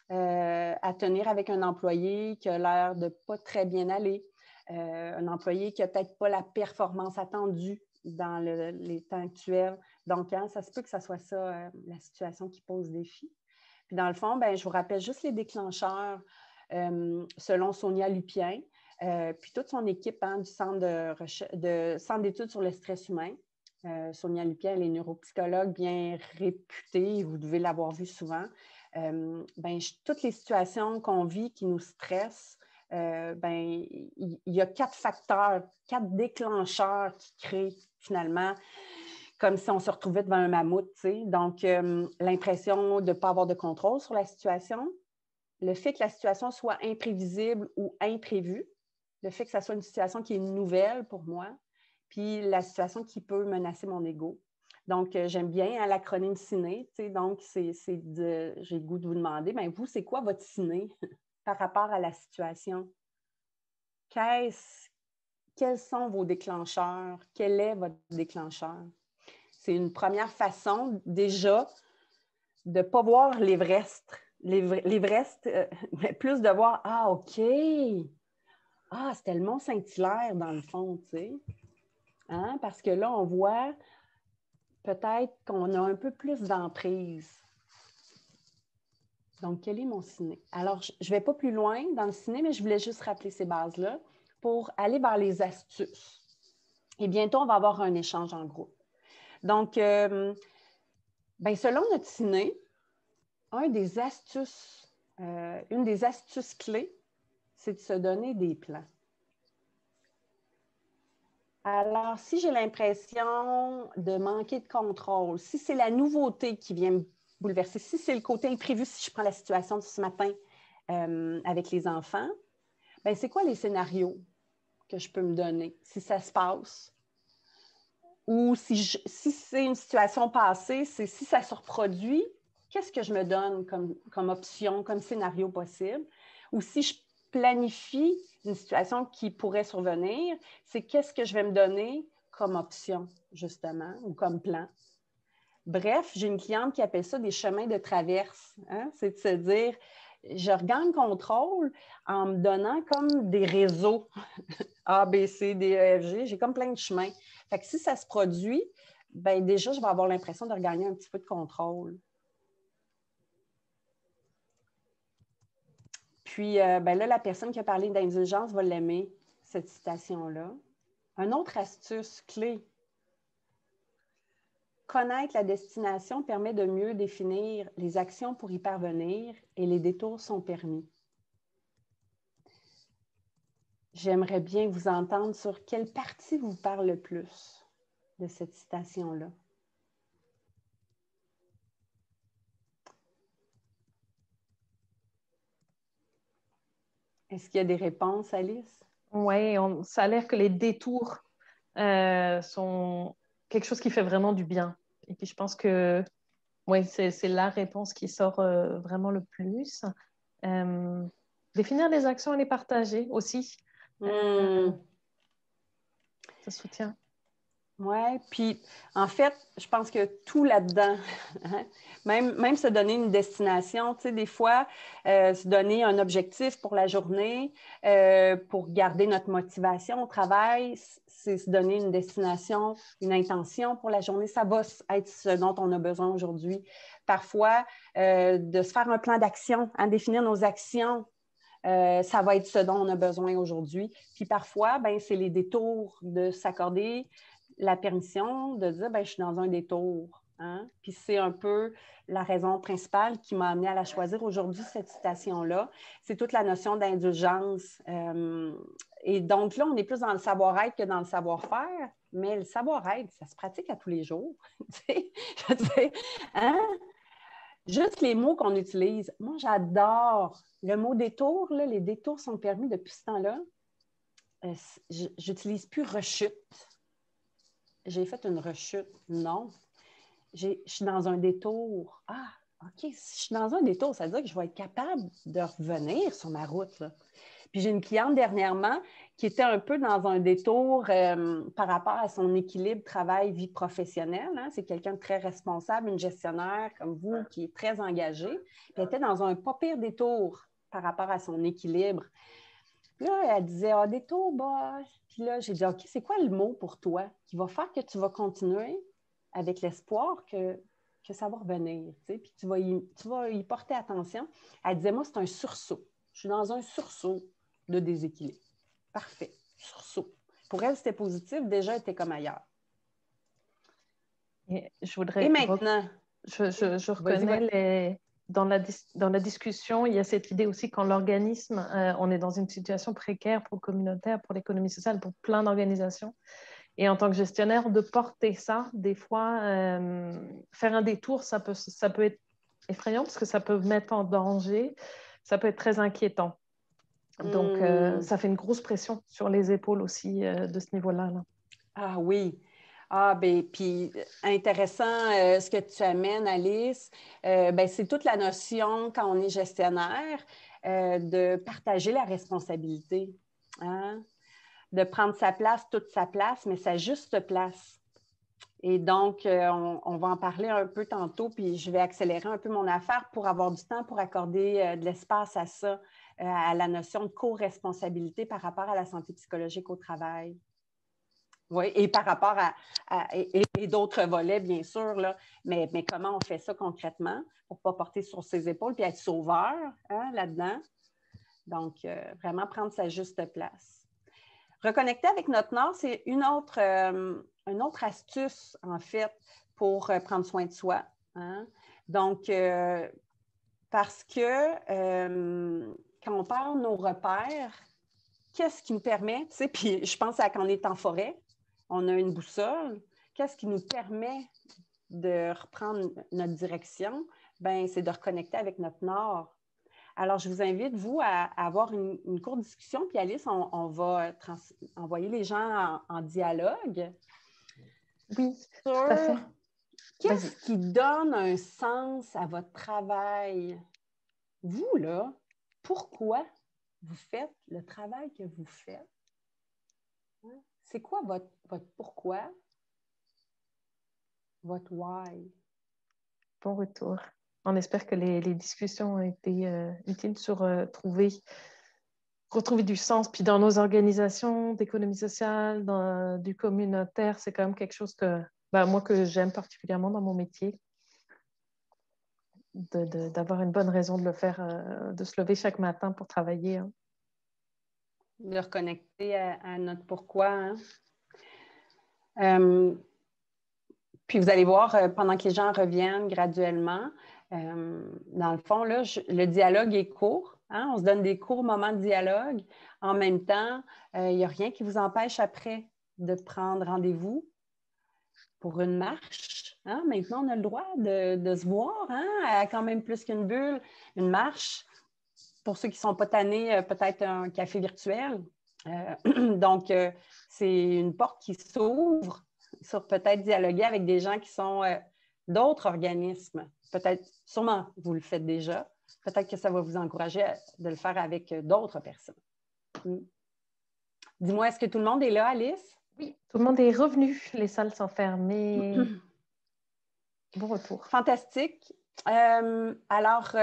à tenir avec un employé qui a l'air de pas très bien aller, un employé qui n'a peut-être pas la performance attendue dans les temps actuels. Donc, ça se peut que ça soit ça, la situation qui pose défi. Puis dans le fond, je vous rappelle juste les déclencheurs selon Sonia Lupien, puis toute son équipe du Centre d'études sur le stress humain. Sonia Lupien, elle est neuropsychologue bien réputée, vous devez l'avoir vue souvent. Toutes les situations qu'on vit qui nous stressent, il y a 4 facteurs, 4 déclencheurs qui créent finalement comme si on se retrouvait devant un mammouth. T'sais. Donc, l'impression de ne pas avoir de contrôle sur la situation, le fait que la situation soit imprévisible ou imprévue, le fait que ça soit une situation qui est nouvelle pour moi, puis la situation qui peut menacer mon ego. Donc, j'aime bien l'acronyme CINE. Donc, j'ai le goût de vous demander, vous, c'est quoi votre CINE par rapport à la situation? Quels sont vos déclencheurs? Quel est votre déclencheur? C'est une première façon, déjà, de ne pas voir l'Everest. L'Everest, mais plus de voir, OK, c'était le Mont Saint-Hilaire dans le fond, tu sais. Hein? Parce que là, on voit peut-être qu'on a un peu plus d'emprise. Donc, quel est mon ciné? Alors, je ne vais pas plus loin dans le ciné, mais je voulais juste rappeler ces bases-là pour aller vers les astuces. Et bientôt, on va avoir un échange en groupe. Donc, selon notre ciné, une des astuces clés, c'est de se donner des plans. Alors, si j'ai l'impression de manquer de contrôle, si c'est la nouveauté qui vient me bouleverser, si c'est le côté imprévu, si je prends la situation de ce matin avec les enfants, c'est quoi les scénarios que je peux me donner si ça se passe? Ou si c'est une situation passée, c'est si ça se reproduit, qu'est-ce que je me donne comme option, comme scénario possible? Ou si je planifie une situation qui pourrait survenir, c'est qu'est-ce que je vais me donner comme option, justement, ou comme plan? Bref, j'ai une cliente qui appelle ça des chemins de traverse. Hein? C'est de se dire, je regagne contrôle en me donnant comme des réseaux A, B, C, D, E, F, G. J'ai comme plein de chemins. Fait que si ça se produit, déjà, je vais avoir l'impression de regagner un petit peu de contrôle. Puis, là, la personne qui a parlé d'indulgence va l'aimer, cette citation-là. Une autre astuce clé. Connaître la destination permet de mieux définir les actions pour y parvenir et les détours sont permis. J'aimerais bien vous entendre sur quelle partie vous parle le plus de cette citation-là. Est-ce qu'il y a des réponses, Alice? Oui, ça a l'air que les détours sont quelque chose qui fait vraiment du bien. Et puis, je pense que c'est la réponse qui sort vraiment le plus. Définir les actions et les partager aussi. Ça soutient. Oui, puis en fait, je pense que tout là-dedans, hein, même se donner une destination, tu sais, des fois, se donner un objectif pour la journée, pour garder notre motivation au travail, c'est se donner une destination, une intention pour la journée. Ça va être ce dont on a besoin aujourd'hui. Parfois, de se faire un plan d'action, hein, définir nos actions. Ça va être ce dont on a besoin aujourd'hui. Puis parfois, c'est les détours de s'accorder la permission de dire, je suis dans un détour. Hein? Puis c'est un peu la raison principale qui m'a amenée à la choisir aujourd'hui, cette citation-là. C'est toute la notion d'indulgence Et donc là, on est plus dans le savoir-être que dans le savoir-faire, mais le savoir-être, ça se pratique à tous les jours. Je veux dire, hein? Juste les mots qu'on utilise. Moi, j'adore le mot détour. Là, les détours sont permis depuis ce temps-là. J'utilise plus rechute. J'ai fait une rechute. Non. Je suis dans un détour. Ah, OK. Si je suis dans un détour, ça veut dire que je vais être capable de revenir sur ma route, là. Puis j'ai une cliente dernièrement qui était un peu dans un détour par rapport à son équilibre travail-vie professionnelle. Hein. C'est quelqu'un de très responsable, une gestionnaire comme vous qui est très engagée. Puis elle était dans un pas pire détour par rapport à son équilibre. Là, elle disait, ah, détour, bah. Puis là, j'ai dit, OK, c'est quoi le mot pour toi qui va faire que tu vas continuer avec l'espoir que ça va revenir, tu sais, puis tu vas y porter attention. Elle disait, moi, c'est un sursaut. Je suis dans un sursaut de déséquilibre. Parfait. Sursaut. Pour elle, c'était positif. Déjà, elle était comme ailleurs. Et Et maintenant? Je reconnais dans la discussion, il y a cette idée aussi quand l'organisme, on est dans une situation précaire pour le communautaire, pour l'économie sociale, pour plein d'organisations. Et en tant que gestionnaire, de porter ça, des fois, faire un détour, ça peut être effrayant parce que ça peut mettre en danger, ça peut être très inquiétant. Donc, ça fait une grosse pression sur les épaules aussi de ce niveau-là. Là. Ah oui. Ah, bien, puis intéressant ce que tu amènes, Alice. Ben, c'est toute la notion, quand on est gestionnaire, de partager la responsabilité. Hein? De prendre sa place, toute sa place, mais sa juste place. Et donc, on va en parler un peu tantôt, puis je vais accélérer un peu mon affaire pour avoir du temps pour accorder de l'espace à ça, à la notion de co-responsabilité par rapport à la santé psychologique au travail. Oui, et par rapport et d'autres volets, bien sûr, là, mais comment on fait ça concrètement pour ne pas porter sur ses épaules puis être sauveur hein, là-dedans. Donc, vraiment prendre sa juste place. Reconnecter avec notre nord, c'est une autre astuce, en fait, pour prendre soin de soi. Hein? Donc, parce que quand on perd nos repères, qu'est-ce qui nous permet, tu sais, puis je pense à quand on est en forêt, on a une boussole, qu'est-ce qui nous permet de reprendre notre direction? Bien, c'est de reconnecter avec notre nord. Alors, je vous invite, vous, à avoir une courte discussion. Puis Alice, on va envoyer les gens en dialogue. Oui, tout à fait. Qu'est-ce qui donne un sens à votre travail? Vous, là, pourquoi vous faites le travail que vous faites? C'est quoi votre pourquoi? Votre why? Bon retour. On espère que les discussions ont été utiles sur retrouver du sens. Puis dans nos organisations d'économie sociale, du communautaire, c'est quand même quelque chose que moi que j'aime particulièrement dans mon métier, d'avoir une bonne raison de le faire, de se lever chaque matin pour travailler. Hein. De reconnecter à notre pourquoi. Hein? Puis vous allez voir, pendant que les gens reviennent graduellement, dans le fond, là, le dialogue est court. Hein? On se donne des courts moments de dialogue. En même temps, il n'y a rien qui vous empêche après de prendre rendez-vous pour une marche. Hein? Maintenant, on a le droit de se voir hein? À quand même plus qu'une bulle, une marche. Pour ceux qui ne sont pas tannés, peut-être un café virtuel. Donc, c'est une porte qui s'ouvre sur peut-être dialoguer avec des gens qui sont d'autres organismes. Peut-être, sûrement, vous le faites déjà. Peut-être que ça va vous encourager de le faire avec d'autres personnes. Dis-moi, est-ce que tout le monde est là, Alice? Oui, tout le monde est revenu. Les salles sont fermées. Bon retour. Fantastique. Alors,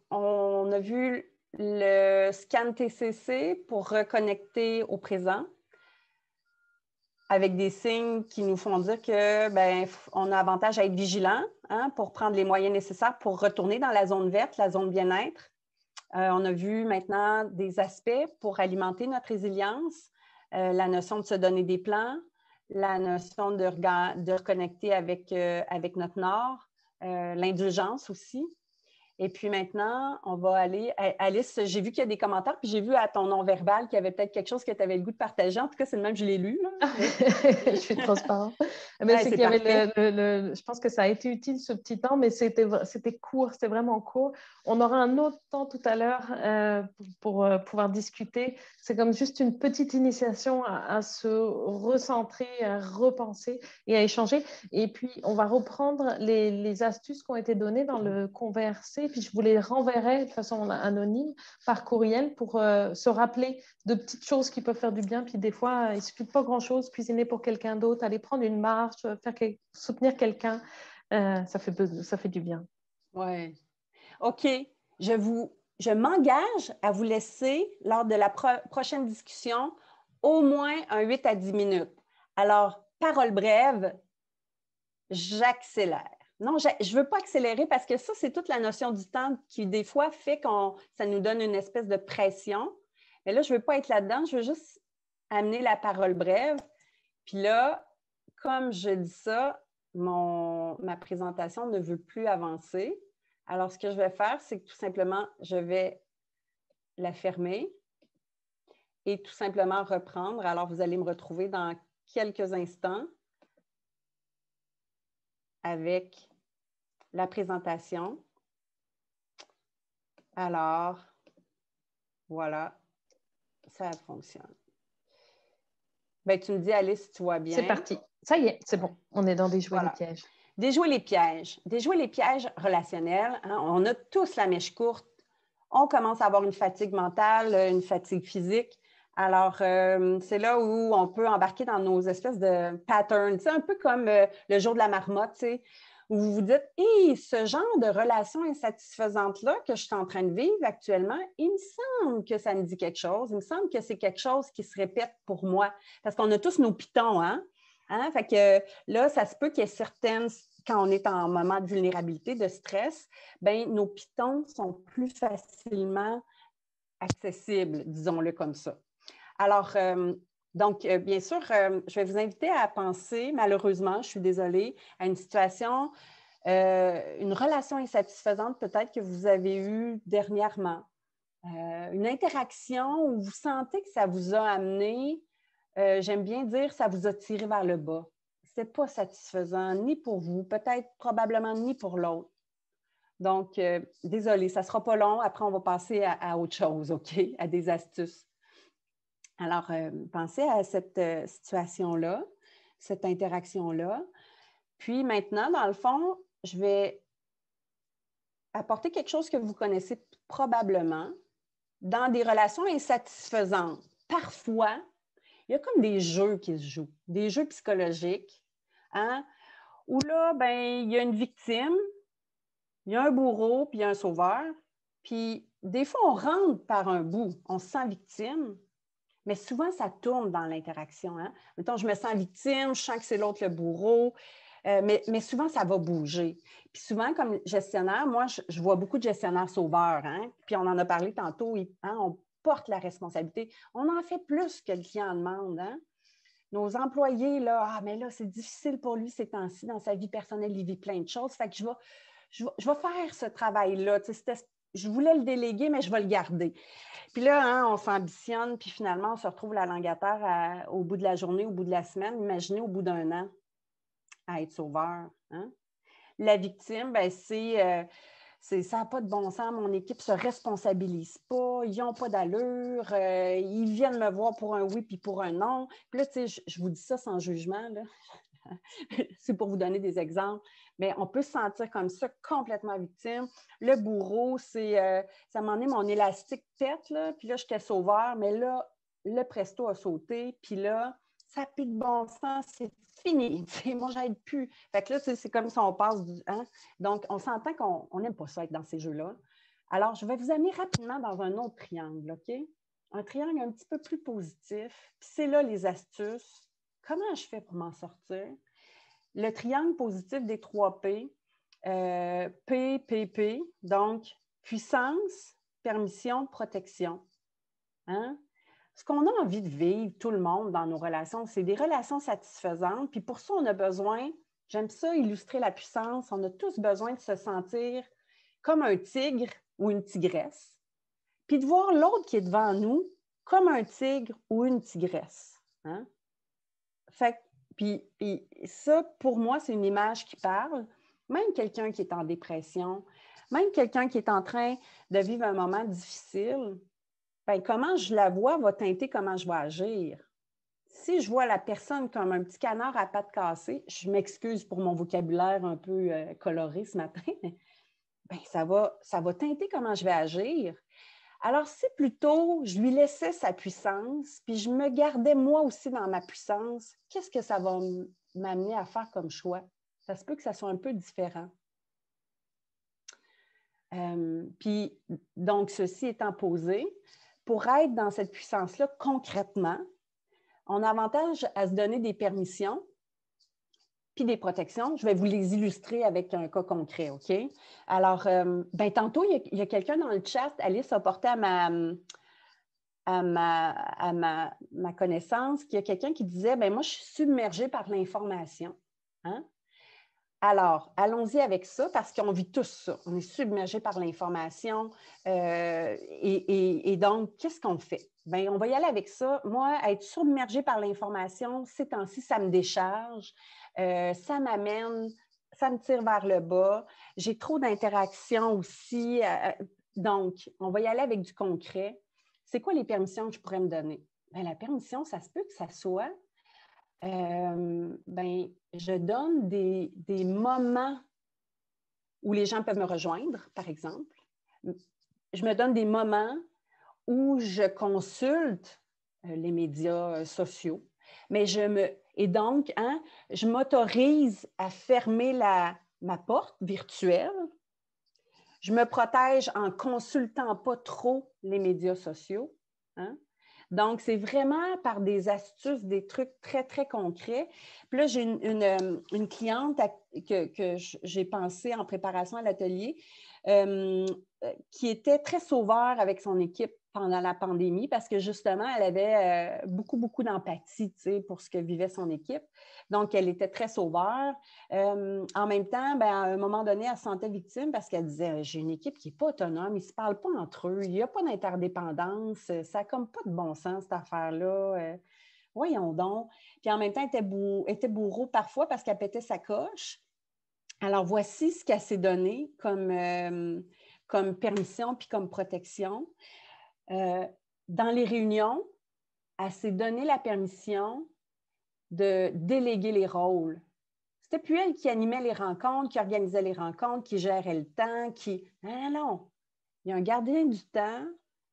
on a vu le scan TCC pour reconnecter au présent avec des signes qui nous font dire que on a avantage à être vigilant hein, pour prendre les moyens nécessaires pour retourner dans la zone verte, la zone bien-être. On a vu maintenant des aspects pour alimenter notre résilience, la notion de se donner des plans, la notion de reconnecter avec notre nord, l'indulgence aussi. Et puis maintenant, on va aller... Alice, j'ai vu qu'il y a des commentaires, puis j'ai vu à ton non-verbal qu'il y avait peut-être quelque chose que tu avais le goût de partager. En tout cas, c'est le même, je l'ai lu. Là, mais... Je suis transparente. Mais c'est qu'il y avait je pense que ça a été utile ce petit temps, mais c'était court, c'était vraiment court. On aura un autre temps tout à l'heure pour pouvoir discuter. C'est comme juste une petite initiation à se recentrer, à repenser et à échanger. Et puis, on va reprendre les astuces qui ont été données dans le conversé, puis je vous les renverrai de façon anonyme par courriel pour se rappeler de petites choses qui peuvent faire du bien. Puis des fois, il ne suffit de pas grand-chose, cuisiner pour quelqu'un d'autre, aller prendre une marche, soutenir quelqu'un, ça fait du bien. Oui. OK. Je m'engage à vous laisser, lors de la prochaine discussion, au moins un 8 à 10 minutes. Alors, parole brève, j'accélère. Non, je ne veux pas accélérer parce que ça, c'est toute la notion du temps qui, des fois, fait que ça nous donne une espèce de pression. Mais là, je ne veux pas être là-dedans, je veux juste amener la parole brève. Puis là, comme je dis ça, ma présentation ne veut plus avancer. Alors, ce que je vais faire, c'est que tout simplement, je vais la fermer et tout simplement reprendre. Alors, vous allez me retrouver dans quelques instants avec la présentation. Alors, voilà, ça fonctionne. Bien, tu me dis, Alice, si tu vois bien. C'est parti. Ça y est, c'est bon. On est dans Déjouer les pièges. Déjouer les pièges. Déjouer les pièges relationnels. Hein? On a tous la mèche courte. On commence à avoir une fatigue mentale, une fatigue physique. Alors, c'est là où on peut embarquer dans nos espèces de patterns. C'est un peu comme le jour de la marmotte, tu sais, où vous vous dites, « Hey, ce genre de relation insatisfaisante-là que je suis en train de vivre actuellement, il me semble que ça me dit quelque chose. Il me semble que c'est quelque chose qui se répète pour moi. » Parce qu'on a tous nos pitons, hein? Fait que là, ça se peut qu'il y ait certaines, quand on est en moment de vulnérabilité, de stress, bien, nos pitons sont plus facilement accessibles, disons-le comme ça. Alors, donc, bien sûr, je vais vous inviter à penser, malheureusement, je suis désolée, à une situation, une relation insatisfaisante peut-être que vous avez eue dernièrement, une interaction où vous sentez que ça vous a amené, j'aime bien dire, ça vous a tiré vers le bas. Ce n'était pas satisfaisant, ni pour vous, peut-être probablement ni pour l'autre. Donc, désolée, ça ne sera pas long. Après, on va passer à autre chose, OK? À des astuces. Alors, pensez à cette situation-là, cette interaction-là. Puis maintenant, dans le fond, je vais apporter quelque chose que vous connaissez probablement dans des relations insatisfaisantes. Parfois, il y a comme des jeux qui se jouent, des jeux psychologiques, hein, où là, ben, il y a une victime, il y a un bourreau, puis il y a un sauveur. Puis des fois, on rentre par un bout, on se sent victime, mais souvent, ça tourne dans l'interaction. Hein? Mettons, je me sens victime, je sens que c'est l'autre le bourreau, mais souvent, ça va bouger. Puis souvent, comme gestionnaire, moi, je vois beaucoup de gestionnaires sauveurs, hein? Puis on en a parlé tantôt, hein? On porte la responsabilité. On en fait plus que le client en demande. Hein? Nos employés, là, mais là, c'est difficile pour lui ces temps-ci, dans sa vie personnelle, il vit plein de choses. Fait que je vais faire ce travail-là. Je voulais le déléguer, mais je vais le garder. Puis là, hein, on s'ambitionne, puis finalement, on se retrouve la langue à terre au bout de la journée, au bout de la semaine. Imaginez au bout d'un an à être sauveur. Hein? La victime, bien, ça n'a pas de bon sens. Mon équipe ne se responsabilise pas. Ils n'ont pas d'allure. Ils viennent me voir pour un oui puis pour un non. Puis là, tu sais, je vous dis ça sans jugement, là. C'est pour vous donner des exemples. Mais on peut se sentir comme ça, complètement victime. Le bourreau, ça m'a donné mon élastique tête, là, puis là, j'étais sauveur, mais là, le presto a sauté, puis là, ça n'a plus de bon sens, c'est fini. Moi, j'aide plus. Fait que là, c'est comme si on passe du... Hein? Donc, on s'entend qu'on n'aime pas ça être dans ces jeux-là. Alors, je vais vous amener rapidement dans un autre triangle, OK? Un triangle un petit peu plus positif. Puis c'est là les astuces. Comment je fais pour m'en sortir? Le triangle positif des 3 P, P, P, P, donc puissance, permission, protection. Hein? Ce qu'on a envie de vivre, tout le monde, dans nos relations, c'est des relations satisfaisantes. Puis pour ça, on a besoin, j'aime ça illustrer la puissance, on a tous besoin de se sentir comme un tigre ou une tigresse, puis de voir l'autre qui est devant nous comme un tigre ou une tigresse. Hein? Fait puis ça, pour moi, c'est une image qui parle. Même quelqu'un qui est en dépression, même quelqu'un qui est en train de vivre un moment difficile, bien, comment je la vois va teinter comment je vais agir. Si je vois la personne comme un petit canard à pattes cassées, je m'excuse pour mon vocabulaire un peu coloré ce matin, mais bien, ça va teinter comment je vais agir. Alors, si plutôt je lui laissais sa puissance, puis je me gardais moi aussi dans ma puissance, qu'est-ce que ça va m'amener à faire comme choix? Ça se peut que ça soit un peu différent. Puis, donc, ceci étant posé, pour être dans cette puissance-là concrètement, on a avantage à se donner des permissions puis des protections. Je vais vous les illustrer avec un cas concret, OK? Alors, tantôt, il y a quelqu'un dans le chat, Alice a porté à ma connaissance qu'il y a quelqu'un qui disait, moi, je suis submergée par l'information. Hein? Alors, allons-y avec ça parce qu'on vit tous ça. On est submergé par l'information. Et donc, qu'est-ce qu'on fait? Bien, on va y aller avec ça. Moi, être submergé par l'information, ces temps-ci, ça me décharge, ça m'amène, ça me tire vers le bas. J'ai trop d'interactions aussi. Donc, on va y aller avec du concret. C'est quoi les permissions que je pourrais me donner? Bien, la permission, ça se peut que ça soit je donne des moments où les gens peuvent me rejoindre, par exemple. Je me donne des moments où je consulte les médias sociaux. Mais et donc, je m'autorise à fermer ma porte virtuelle. Je me protège en consultant pas trop les médias sociaux. Hein? Donc, c'est vraiment par des astuces, des trucs très, très concrets. Puis là, j'ai une cliente que j'ai pensé en préparation à l'atelier qui était très sauveur avec son équipe pendant la pandémie parce que justement, elle avait beaucoup, beaucoup d'empathie, tu sais, pour ce que vivait son équipe. Donc, elle était très sauveur. En même temps, à un moment donné, elle se sentait victime parce qu'elle disait, j'ai une équipe qui n'est pas autonome, ils ne se parlent pas entre eux, il n'y a pas d'interdépendance, ça n'a comme pas de bon sens, cette affaire-là. Voyons donc. Puis en même temps, elle était bourreau parfois parce qu'elle pétait sa coche. Alors, voici ce qu'elle s'est donné comme permission puis comme protection. Dans les réunions, elle s'est donné la permission de déléguer les rôles. C'était plus elle qui animait les rencontres, qui organisait les rencontres, qui gérait le temps, Non. Il y a un gardien du temps,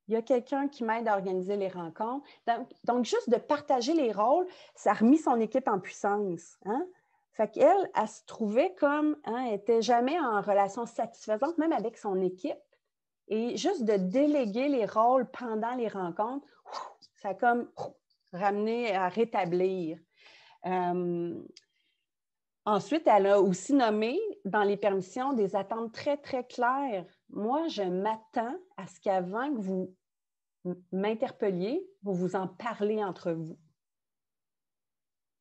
il y a quelqu'un qui m'aide à organiser les rencontres. Donc, juste de partager les rôles, ça a remis son équipe en puissance. Hein? Fait qu'elle, elle se trouvait comme, elle n'était jamais en relation satisfaisante, même avec son équipe. Et juste de déléguer les rôles pendant les rencontres, ça a comme ramené à rétablir. Ensuite, elle a aussi nommé dans les permissions des attentes très, très claires. Moi, je m'attends à ce qu'avant que vous m'interpelliez, vous vous en parlez entre vous.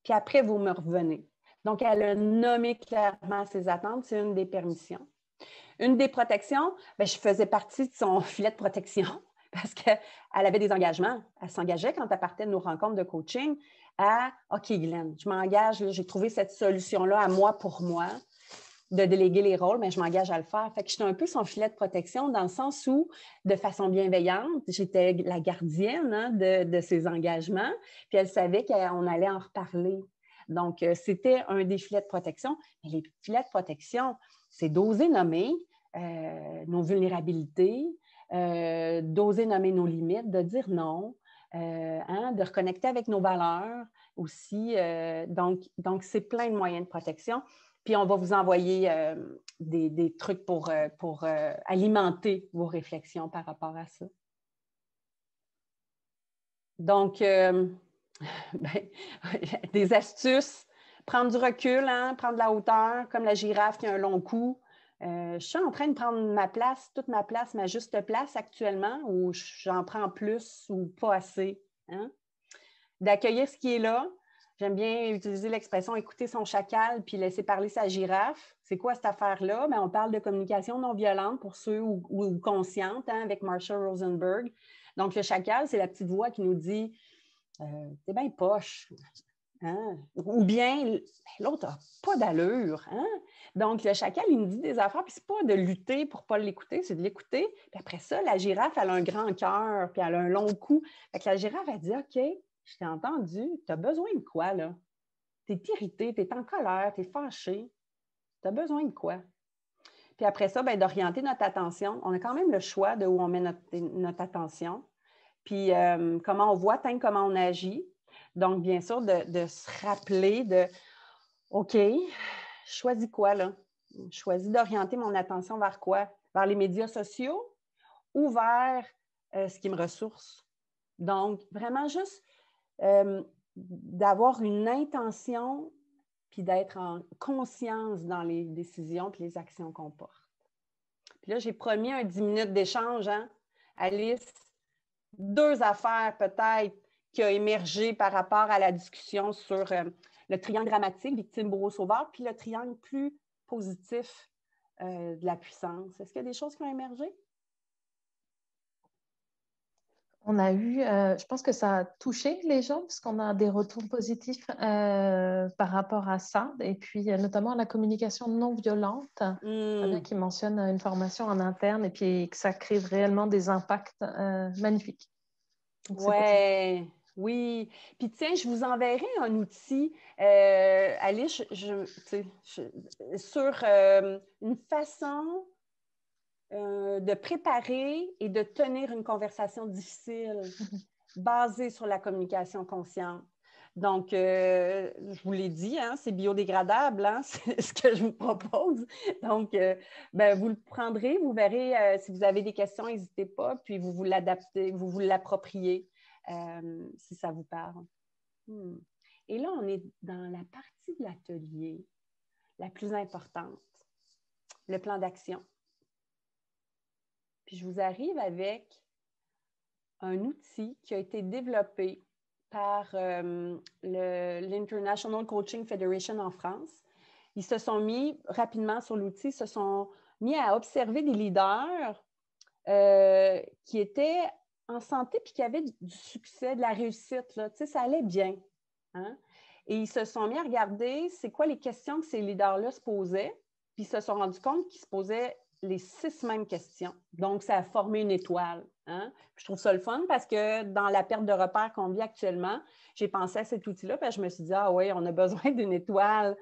Puis après, vous me revenez. Donc, elle a nommé clairement ses attentes. C'est une des permissions. Une des protections, je faisais partie de son filet de protection parce qu'elle avait des engagements. Elle s'engageait quand elle partait de nos rencontres de coaching à « OK, Glenn, je m'engage, j'ai trouvé cette solution-là à moi pour moi, de déléguer les rôles, mais je m'engage à le faire. » Fait que j'étais un peu son filet de protection dans le sens où, de façon bienveillante, j'étais la gardienne de ses engagements, puis elle savait qu'on allait en reparler. Donc, c'était un des filets de protection. Mais les filets de protection, c'est d'oser nommer nos vulnérabilités, d'oser nommer nos limites, de dire non, de reconnecter avec nos valeurs aussi. Donc, c'est plein de moyens de protection. Puis, on va vous envoyer des trucs pour alimenter vos réflexions par rapport à ça. Donc, des astuces, prendre du recul, prendre de la hauteur, comme la girafe qui a un long cou. Je suis en train de prendre ma place, toute ma place, ma juste place actuellement, ou j'en prends plus ou pas assez. Hein? D'accueillir ce qui est là. J'aime bien utiliser l'expression « écouter son chacal puis laisser parler sa girafe ». C'est quoi cette affaire-là? Bien, on parle de communication non violente pour ceux ou consciente, hein, avec Marshall Rosenberg. Donc, le chacal, c'est la petite voix qui nous dit « t'es bien poche ». Hein? Ou bien, l'autre n'a pas d'allure. Hein? Donc, le chacal, il nous dit des affaires, puis c'est pas de lutter pour ne pas l'écouter, c'est de l'écouter. Puis après ça, la girafe, elle a un grand cœur, puis elle a un long cou. Fait que la girafe, elle dit « OK, je t'ai entendu, tu as besoin de quoi, là? Tu es irrité, tu es en colère, tu es fâché. Tu as besoin de quoi? » Puis après ça, bien, d'orienter notre attention. On a quand même le choix de où on met notre attention. Puis comment on voit, comment on agit. Donc, bien sûr, de se rappeler de « OK, je choisis quoi, là? Je choisis d'orienter mon attention vers quoi? Vers les médias sociaux ou vers ce qui me ressource? » Donc, vraiment juste d'avoir une intention puis d'être en conscience dans les décisions puis les actions qu'on porte. Puis là, j'ai promis un 10 minutes d'échange, hein? Alice, 2 affaires peut-être qui ont émergé par rapport à la discussion sur le triangle dramatique, victime, bourreau, sauveur, puis le triangle plus positif de la puissance. Est-ce qu'il y a des choses qui ont émergé? On a eu, je pense que ça a touché les gens parce qu'on a des retours positifs par rapport à ça. Et puis, notamment la communication non violente, qui mentionne une formation en interne et puis que ça crée réellement des impacts magnifiques. Oui. Puis tiens, je vous enverrai un outil, Alice, sur une façon de préparer et de tenir une conversation difficile basée sur la communication consciente. Donc, je vous l'ai dit, hein, c'est biodégradable, hein, c'est ce que je vous propose. Donc, vous le prendrez, vous verrez si vous avez des questions, n'hésitez pas, puis vous vous l'adaptez, vous vous l'appropriez si ça vous parle. Et là, on est dans la partie de l'atelier la plus importante, le plan d'action. Puis je vous arrive avec un outil qui a été développé par l'International Coaching Federation en France. Ils se sont mis rapidement sur l'outil, se sont mis à observer des leaders qui étaient en santé puis qui avaient du succès, de la réussite. Là. Tu sais, ça allait bien. Hein? Et ils se sont mis à regarder c'est quoi les questions que ces leaders-là se posaient, puis ils se sont rendus compte qu'ils se posaient les 6 mêmes questions. Donc, ça a formé une étoile. Hein? Je trouve ça le fun parce que dans la perte de repères qu'on vit actuellement, j'ai pensé à cet outil-là parce que je me suis dit, ah oui, on a besoin d'une étoile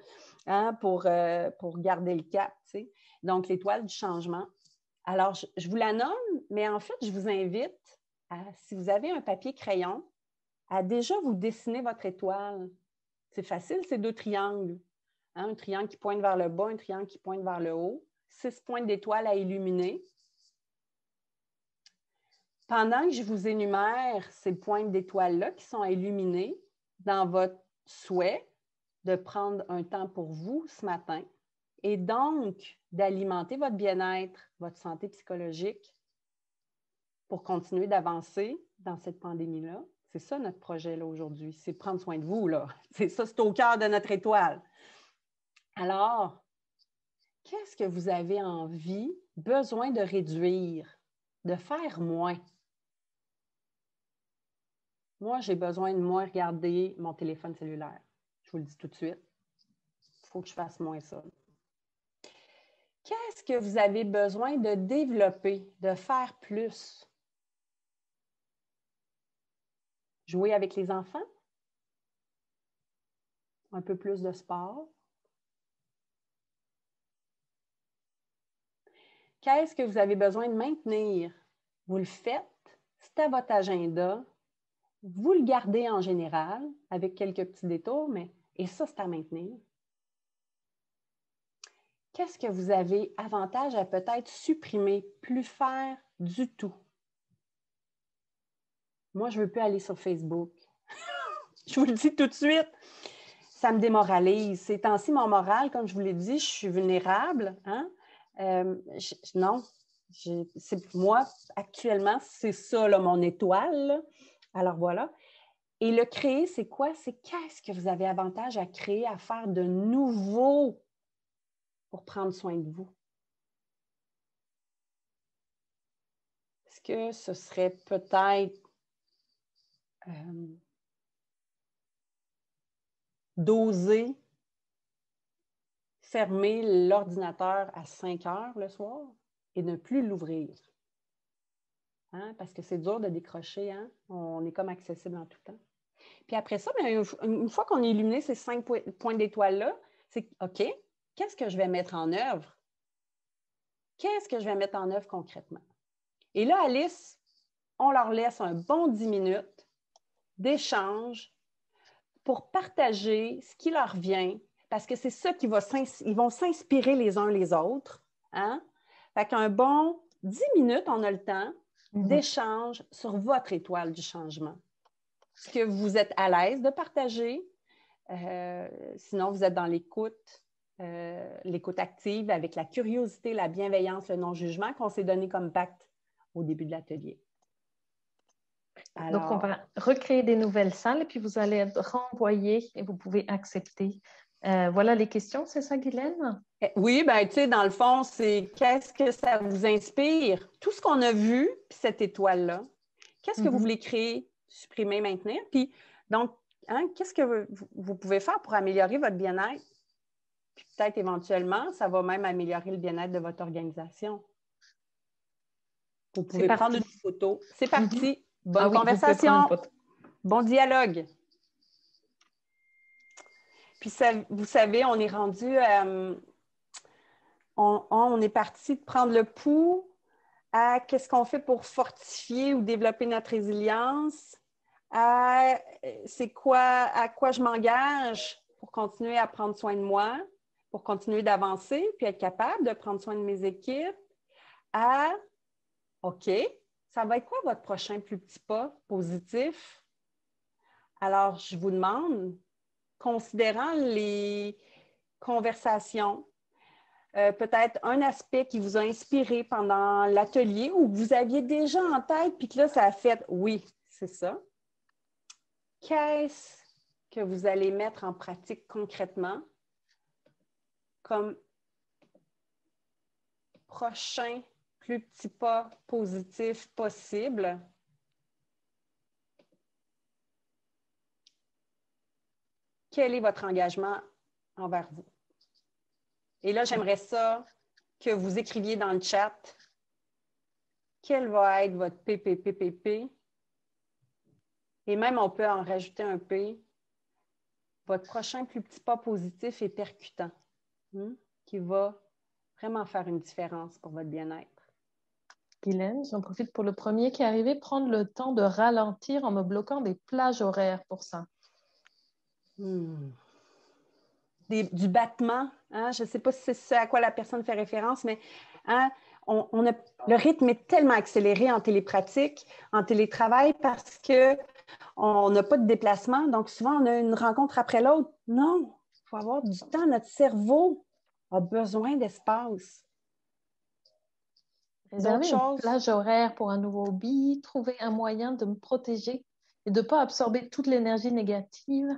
hein, pour garder le cap. Tu sais? Donc, l'étoile du changement. Alors, je vous la nomme, mais en fait, je vous invite, si vous avez un papier crayon, à déjà vous dessiner votre étoile. C'est facile, c'est 2 triangles. Hein? Un triangle qui pointe vers le bas, un triangle qui pointe vers le haut. 6 pointes d'étoiles à illuminer. Pendant que je vous énumère ces pointes d'étoiles-là qui sont à illuminer, dans votre souhait de prendre un temps pour vous ce matin et donc d'alimenter votre bien-être, votre santé psychologique pour continuer d'avancer dans cette pandémie-là. C'est ça notre projet là aujourd'hui, c'est prendre soin de vous. Là. C'est ça, c'est au cœur de notre étoile. Alors, qu'est-ce que vous avez envie, besoin de réduire, de faire moins? Moi, j'ai besoin de moins regarder mon téléphone cellulaire. Je vous le dis tout de suite. Il faut que je fasse moins ça. Qu'est-ce que vous avez besoin de développer, de faire plus? Jouer avec les enfants? Un peu plus de sport? Qu'est-ce que vous avez besoin de maintenir? Vous le faites, c'est à votre agenda, vous le gardez en général, avec quelques petits détours, et ça, c'est à maintenir. Qu'est-ce que vous avez avantage à peut-être supprimer, plus faire du tout? Moi, je ne veux plus aller sur Facebook. Je vous le dis tout de suite, ça me démoralise. Ces temps-ci, mon moral, comme je vous l'ai dit, je suis vulnérable. Hein? Non, moi, actuellement, c'est ça, là, mon étoile. Là. Alors voilà. Et le créer, c'est quoi? C'est qu'est-ce que vous avez avantage à créer, à faire de nouveau pour prendre soin de vous? Est-ce que ce serait peut-être d'oser fermer l'ordinateur à 5 heures le soir et ne plus l'ouvrir? Hein? Parce que c'est dur de décrocher, hein? On est comme accessible en tout temps. Puis après ça, bien, une fois qu'on a illuminé ces 5 points d'étoile-là, c'est OK, qu'est-ce que je vais mettre en œuvre? Qu'est-ce que je vais mettre en œuvre concrètement? Et là, Alice, on leur laisse un bon 10 minutes d'échange pour partager ce qui leur vient, parce que c'est ça qui va ils vont s'inspirer les uns les autres. Hein? Fait qu'un bon 10 minutes, on a le temps d'échange sur votre étoile du changement. Est-ce que vous êtes à l'aise de partager? Sinon, vous êtes dans l'écoute active avec la curiosité, la bienveillance, le non-jugement qu'on s'est donné comme pacte au début de l'atelier. Alors, donc, on va recréer des nouvelles salles et puis vous allez être renvoyé et vous pouvez accepter. Voilà les questions, c'est ça, Guylaine? Oui, bien, tu sais, dans le fond, c'est qu'est-ce que ça vous inspire? Tout ce qu'on a vu, puis cette étoile-là, qu'est-ce que vous voulez créer, supprimer, maintenir? Puis, donc, hein, qu'est-ce que vous pouvez faire pour améliorer votre bien-être? Puis peut-être éventuellement, ça va même améliorer le bien-être de votre organisation. Vous pouvez prendre une photo. C'est parti. Bonne conversation. Bon dialogue. Puis, vous savez, on est rendu... on est parti de prendre le pouls à qu'est-ce qu'on fait pour fortifier ou développer notre résilience, à quoi je m'engage pour continuer à prendre soin de moi, pour continuer d'avancer, puis être capable de prendre soin de mes équipes, à OK, ça va être quoi votre prochain plus petit pas positif? Alors, je vous demande, considérant les conversations, peut-être un aspect qui vous a inspiré pendant l'atelier ou que vous aviez déjà en tête, puis que là, ça a fait « oui, c'est ça ». Qu'est-ce que vous allez mettre en pratique concrètement comme prochain plus petit pas positif possible? Quel est votre engagement envers vous? Et là, j'aimerais ça que vous écriviez dans le chat quel va être votre PPPPP. Et même, on peut en rajouter un P. Votre prochain plus petit pas positif et percutant, qui va vraiment faire une différence pour votre bien-être. Guylaine, j'en profite pour le premier qui est arrivé, prendre le temps de ralentir en me bloquant des plages horaires pour ça. Du battement, hein? Je ne sais pas si c'est ce à quoi la personne fait référence, mais hein, le rythme est tellement accéléré en télépratique, en télétravail, parce qu'on n'a pas de déplacement. Donc, souvent, on a une rencontre après l'autre. Non, il faut avoir du temps. Notre cerveau a besoin d'espace. Réserver une plage horaire pour un nouveau hobby, trouver un moyen de me protéger et de ne pas absorber toute l'énergie négative.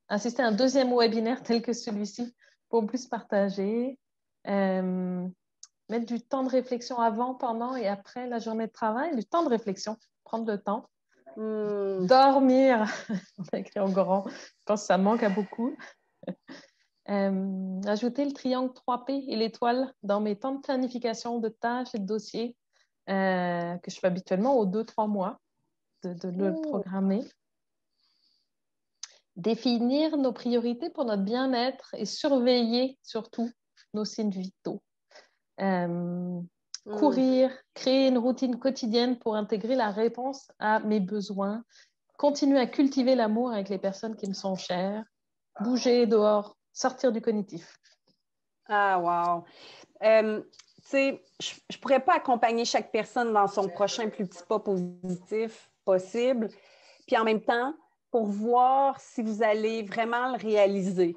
Assister à un deuxième webinaire tel que celui-ci pour plus partager. Mettre du temps de réflexion avant, pendant et après la journée de travail. Du temps de réflexion, prendre le temps. Dormir, on a écrit en grand. Je pense que ça manque à beaucoup. Ajouter le triangle 3P et l'étoile dans mes temps de planification de tâches et de dossiers que je fais habituellement aux 2-3 mois de le programmer. Définir nos priorités pour notre bien-être et surveiller surtout nos signes vitaux. Courir, créer une routine quotidienne pour intégrer la réponse à mes besoins, continuer à cultiver l'amour avec les personnes qui me sont chères, bouger dehors, sortir du cognitif. Ah, wow! Tu sais, je ne pourrais pas accompagner chaque personne dans son prochain plus petit pas positif possible, puis en même temps, pour voir si vous allez vraiment le réaliser,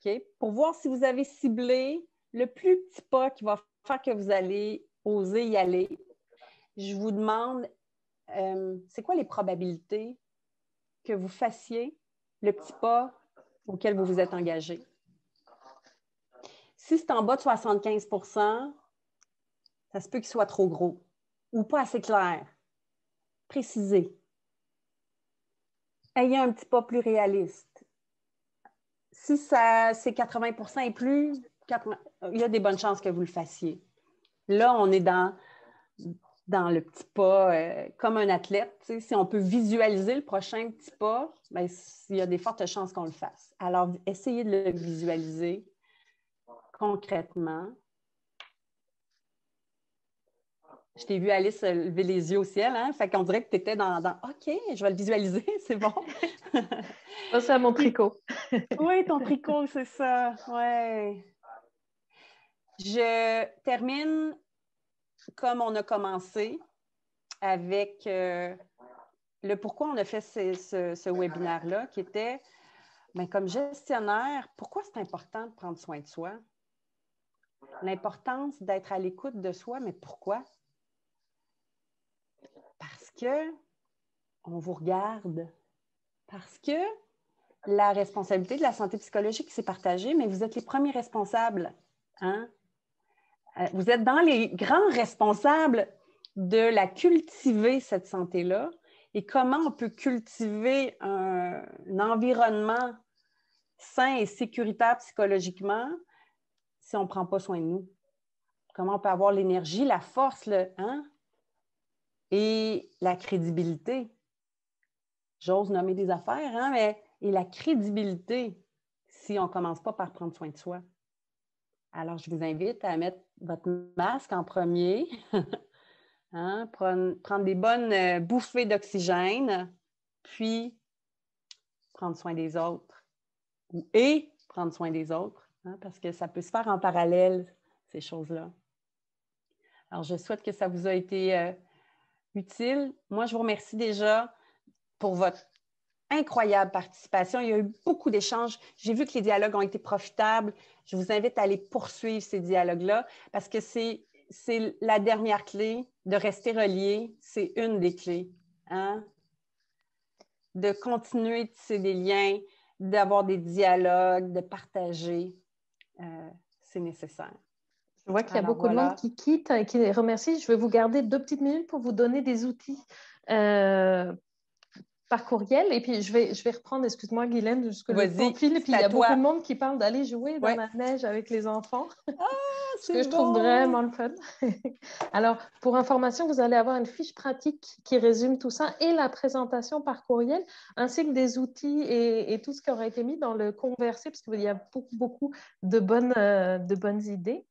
OK? Pour voir si vous avez ciblé le plus petit pas qui va faire que vous allez oser y aller. Je vous demande, c'est quoi les probabilités que vous fassiez le petit pas auquel vous vous êtes engagé. Si c'est en bas de 75 %, ça se peut qu'il soit trop gros ou pas assez clair. Précisez. Ayez un petit pas plus réaliste. Si c'est 80 % et plus, il y a des bonnes chances que vous le fassiez. Là, on est dans le petit pas, comme un athlète. Si on peut visualiser le prochain petit pas, bien, il y a des fortes chances qu'on le fasse. Alors, essayez de le visualiser concrètement. Je t'ai vu, Alice, lever les yeux au ciel. Hein? Fait qu'on dirait que tu étais dans OK, je vais le visualiser, c'est bon. Ça, c'est à mon tricot. Oui, ton tricot, c'est ça. Oui. Je termine comme on a commencé avec le pourquoi on a fait ce webinaire-là, qui était, bien, comme gestionnaire, pourquoi c'est important de prendre soin de soi? L'importance d'être à l'écoute de soi, mais pourquoi? Parce que on vous regarde. Parce que la responsabilité de la santé psychologique, c'est partagé, mais vous êtes les premiers responsables. Hein? Vous êtes dans les grands responsables de la cultiver, cette santé-là, et comment on peut cultiver un environnement sain et sécuritaire psychologiquement si on ne prend pas soin de nous. Comment on peut avoir l'énergie, la force, et la crédibilité. J'ose nommer des affaires, hein, et la crédibilité si on ne commence pas par prendre soin de soi. Alors, je vous invite à mettre votre masque en premier, hein, prendre des bonnes bouffées d'oxygène, puis prendre soin des autres. Et prendre soin des autres, hein, parce que ça peut se faire en parallèle, ces choses-là. Alors, je souhaite que ça vous a été utile. Moi, je vous remercie déjà pour votre incroyable participation. Il y a eu beaucoup d'échanges. J'ai vu que les dialogues ont été profitables. Je vous invite à aller poursuivre ces dialogues-là parce que c'est la dernière clé de rester relié. C'est une des clés. Hein? De continuer de tisser des liens, d'avoir des dialogues, de partager. C'est nécessaire. Je vois qu'il y a beaucoup de monde qui quitte et qui remercie. Je vais vous garder 2 petites minutes pour vous donner des outils par courriel. Et puis, je vais reprendre, excuse-moi, Guylaine, jusque le temps file. Et puis, il y a beaucoup de monde qui parle d'aller jouer dans la neige avec les enfants. Ce que je trouve vraiment le fun. Alors, pour information, vous allez avoir une fiche pratique qui résume tout ça et la présentation par courriel, ainsi que des outils et tout ce qui aura été mis dans le conversé, parce qu'il y a beaucoup de bonnes idées.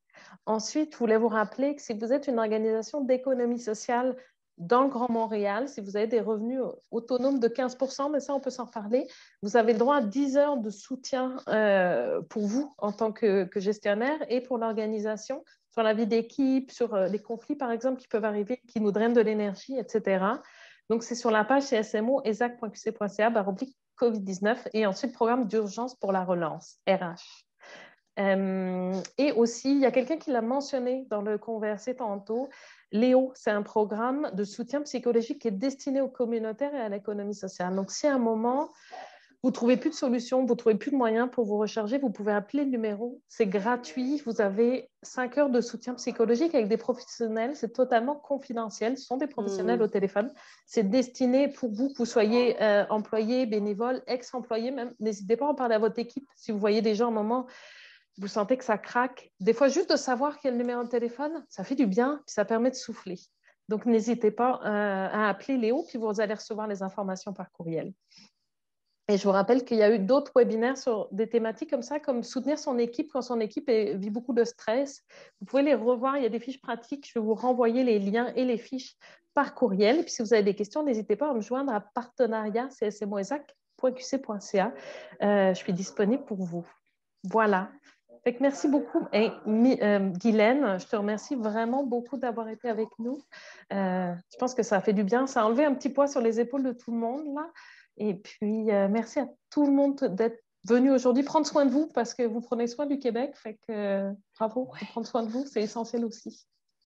Ensuite, je voulais vous rappeler que si vous êtes une organisation d'économie sociale dans le Grand Montréal, si vous avez des revenus autonomes de 15 %, mais ça, on peut s'en parler, vous avez le droit à 10 heures de soutien pour vous en tant que gestionnaire et pour l'organisation sur la vie d'équipe, sur les conflits, par exemple, qui peuvent arriver, qui nous drainent de l'énergie, etc. Donc, c'est sur la page CSMO, exact.qc.ca, COVID-19, et ensuite, programme d'urgence pour la relance, RH. Et aussi, il y a quelqu'un qui l'a mentionné dans le conversé tantôt, Léo, c'est un programme de soutien psychologique qui est destiné aux communautaires et à l'économie sociale. Donc, si à un moment, vous ne trouvez plus de solution, vous ne trouvez plus de moyens pour vous recharger, vous pouvez appeler le numéro. C'est gratuit. Vous avez 5 heures de soutien psychologique avec des professionnels. C'est totalement confidentiel. Ce sont des professionnels au téléphone. C'est destiné pour vous, que vous soyez employé, bénévole, ex-employé même. N'hésitez pas à en parler à votre équipe. Si vous voyez des gens à un moment, vous sentez que ça craque. Des fois, juste de savoir quel numéro de téléphone, ça fait du bien, puis ça permet de souffler. Donc, n'hésitez pas à appeler Léo, puis vous allez recevoir les informations par courriel. Et je vous rappelle qu'il y a eu d'autres webinaires sur des thématiques comme ça, comme soutenir son équipe quand son équipe vit beaucoup de stress. Vous pouvez les revoir, il y a des fiches pratiques. Je vais vous renvoyer les liens et les fiches par courriel. Et puis, si vous avez des questions, n'hésitez pas à me joindre à partenariat.csmoesac.qc.ca. Je suis disponible pour vous. Voilà. Fait que merci beaucoup. Et, Guylaine, je te remercie vraiment beaucoup d'avoir été avec nous. Je pense que ça a fait du bien. Ça a enlevé un petit poids sur les épaules de tout le monde, là. Et puis, merci à tout le monde d'être venu aujourd'hui. Prendre soin de vous parce que vous prenez soin du Québec. Fait que bravo de prendre soin de vous. C'est essentiel aussi.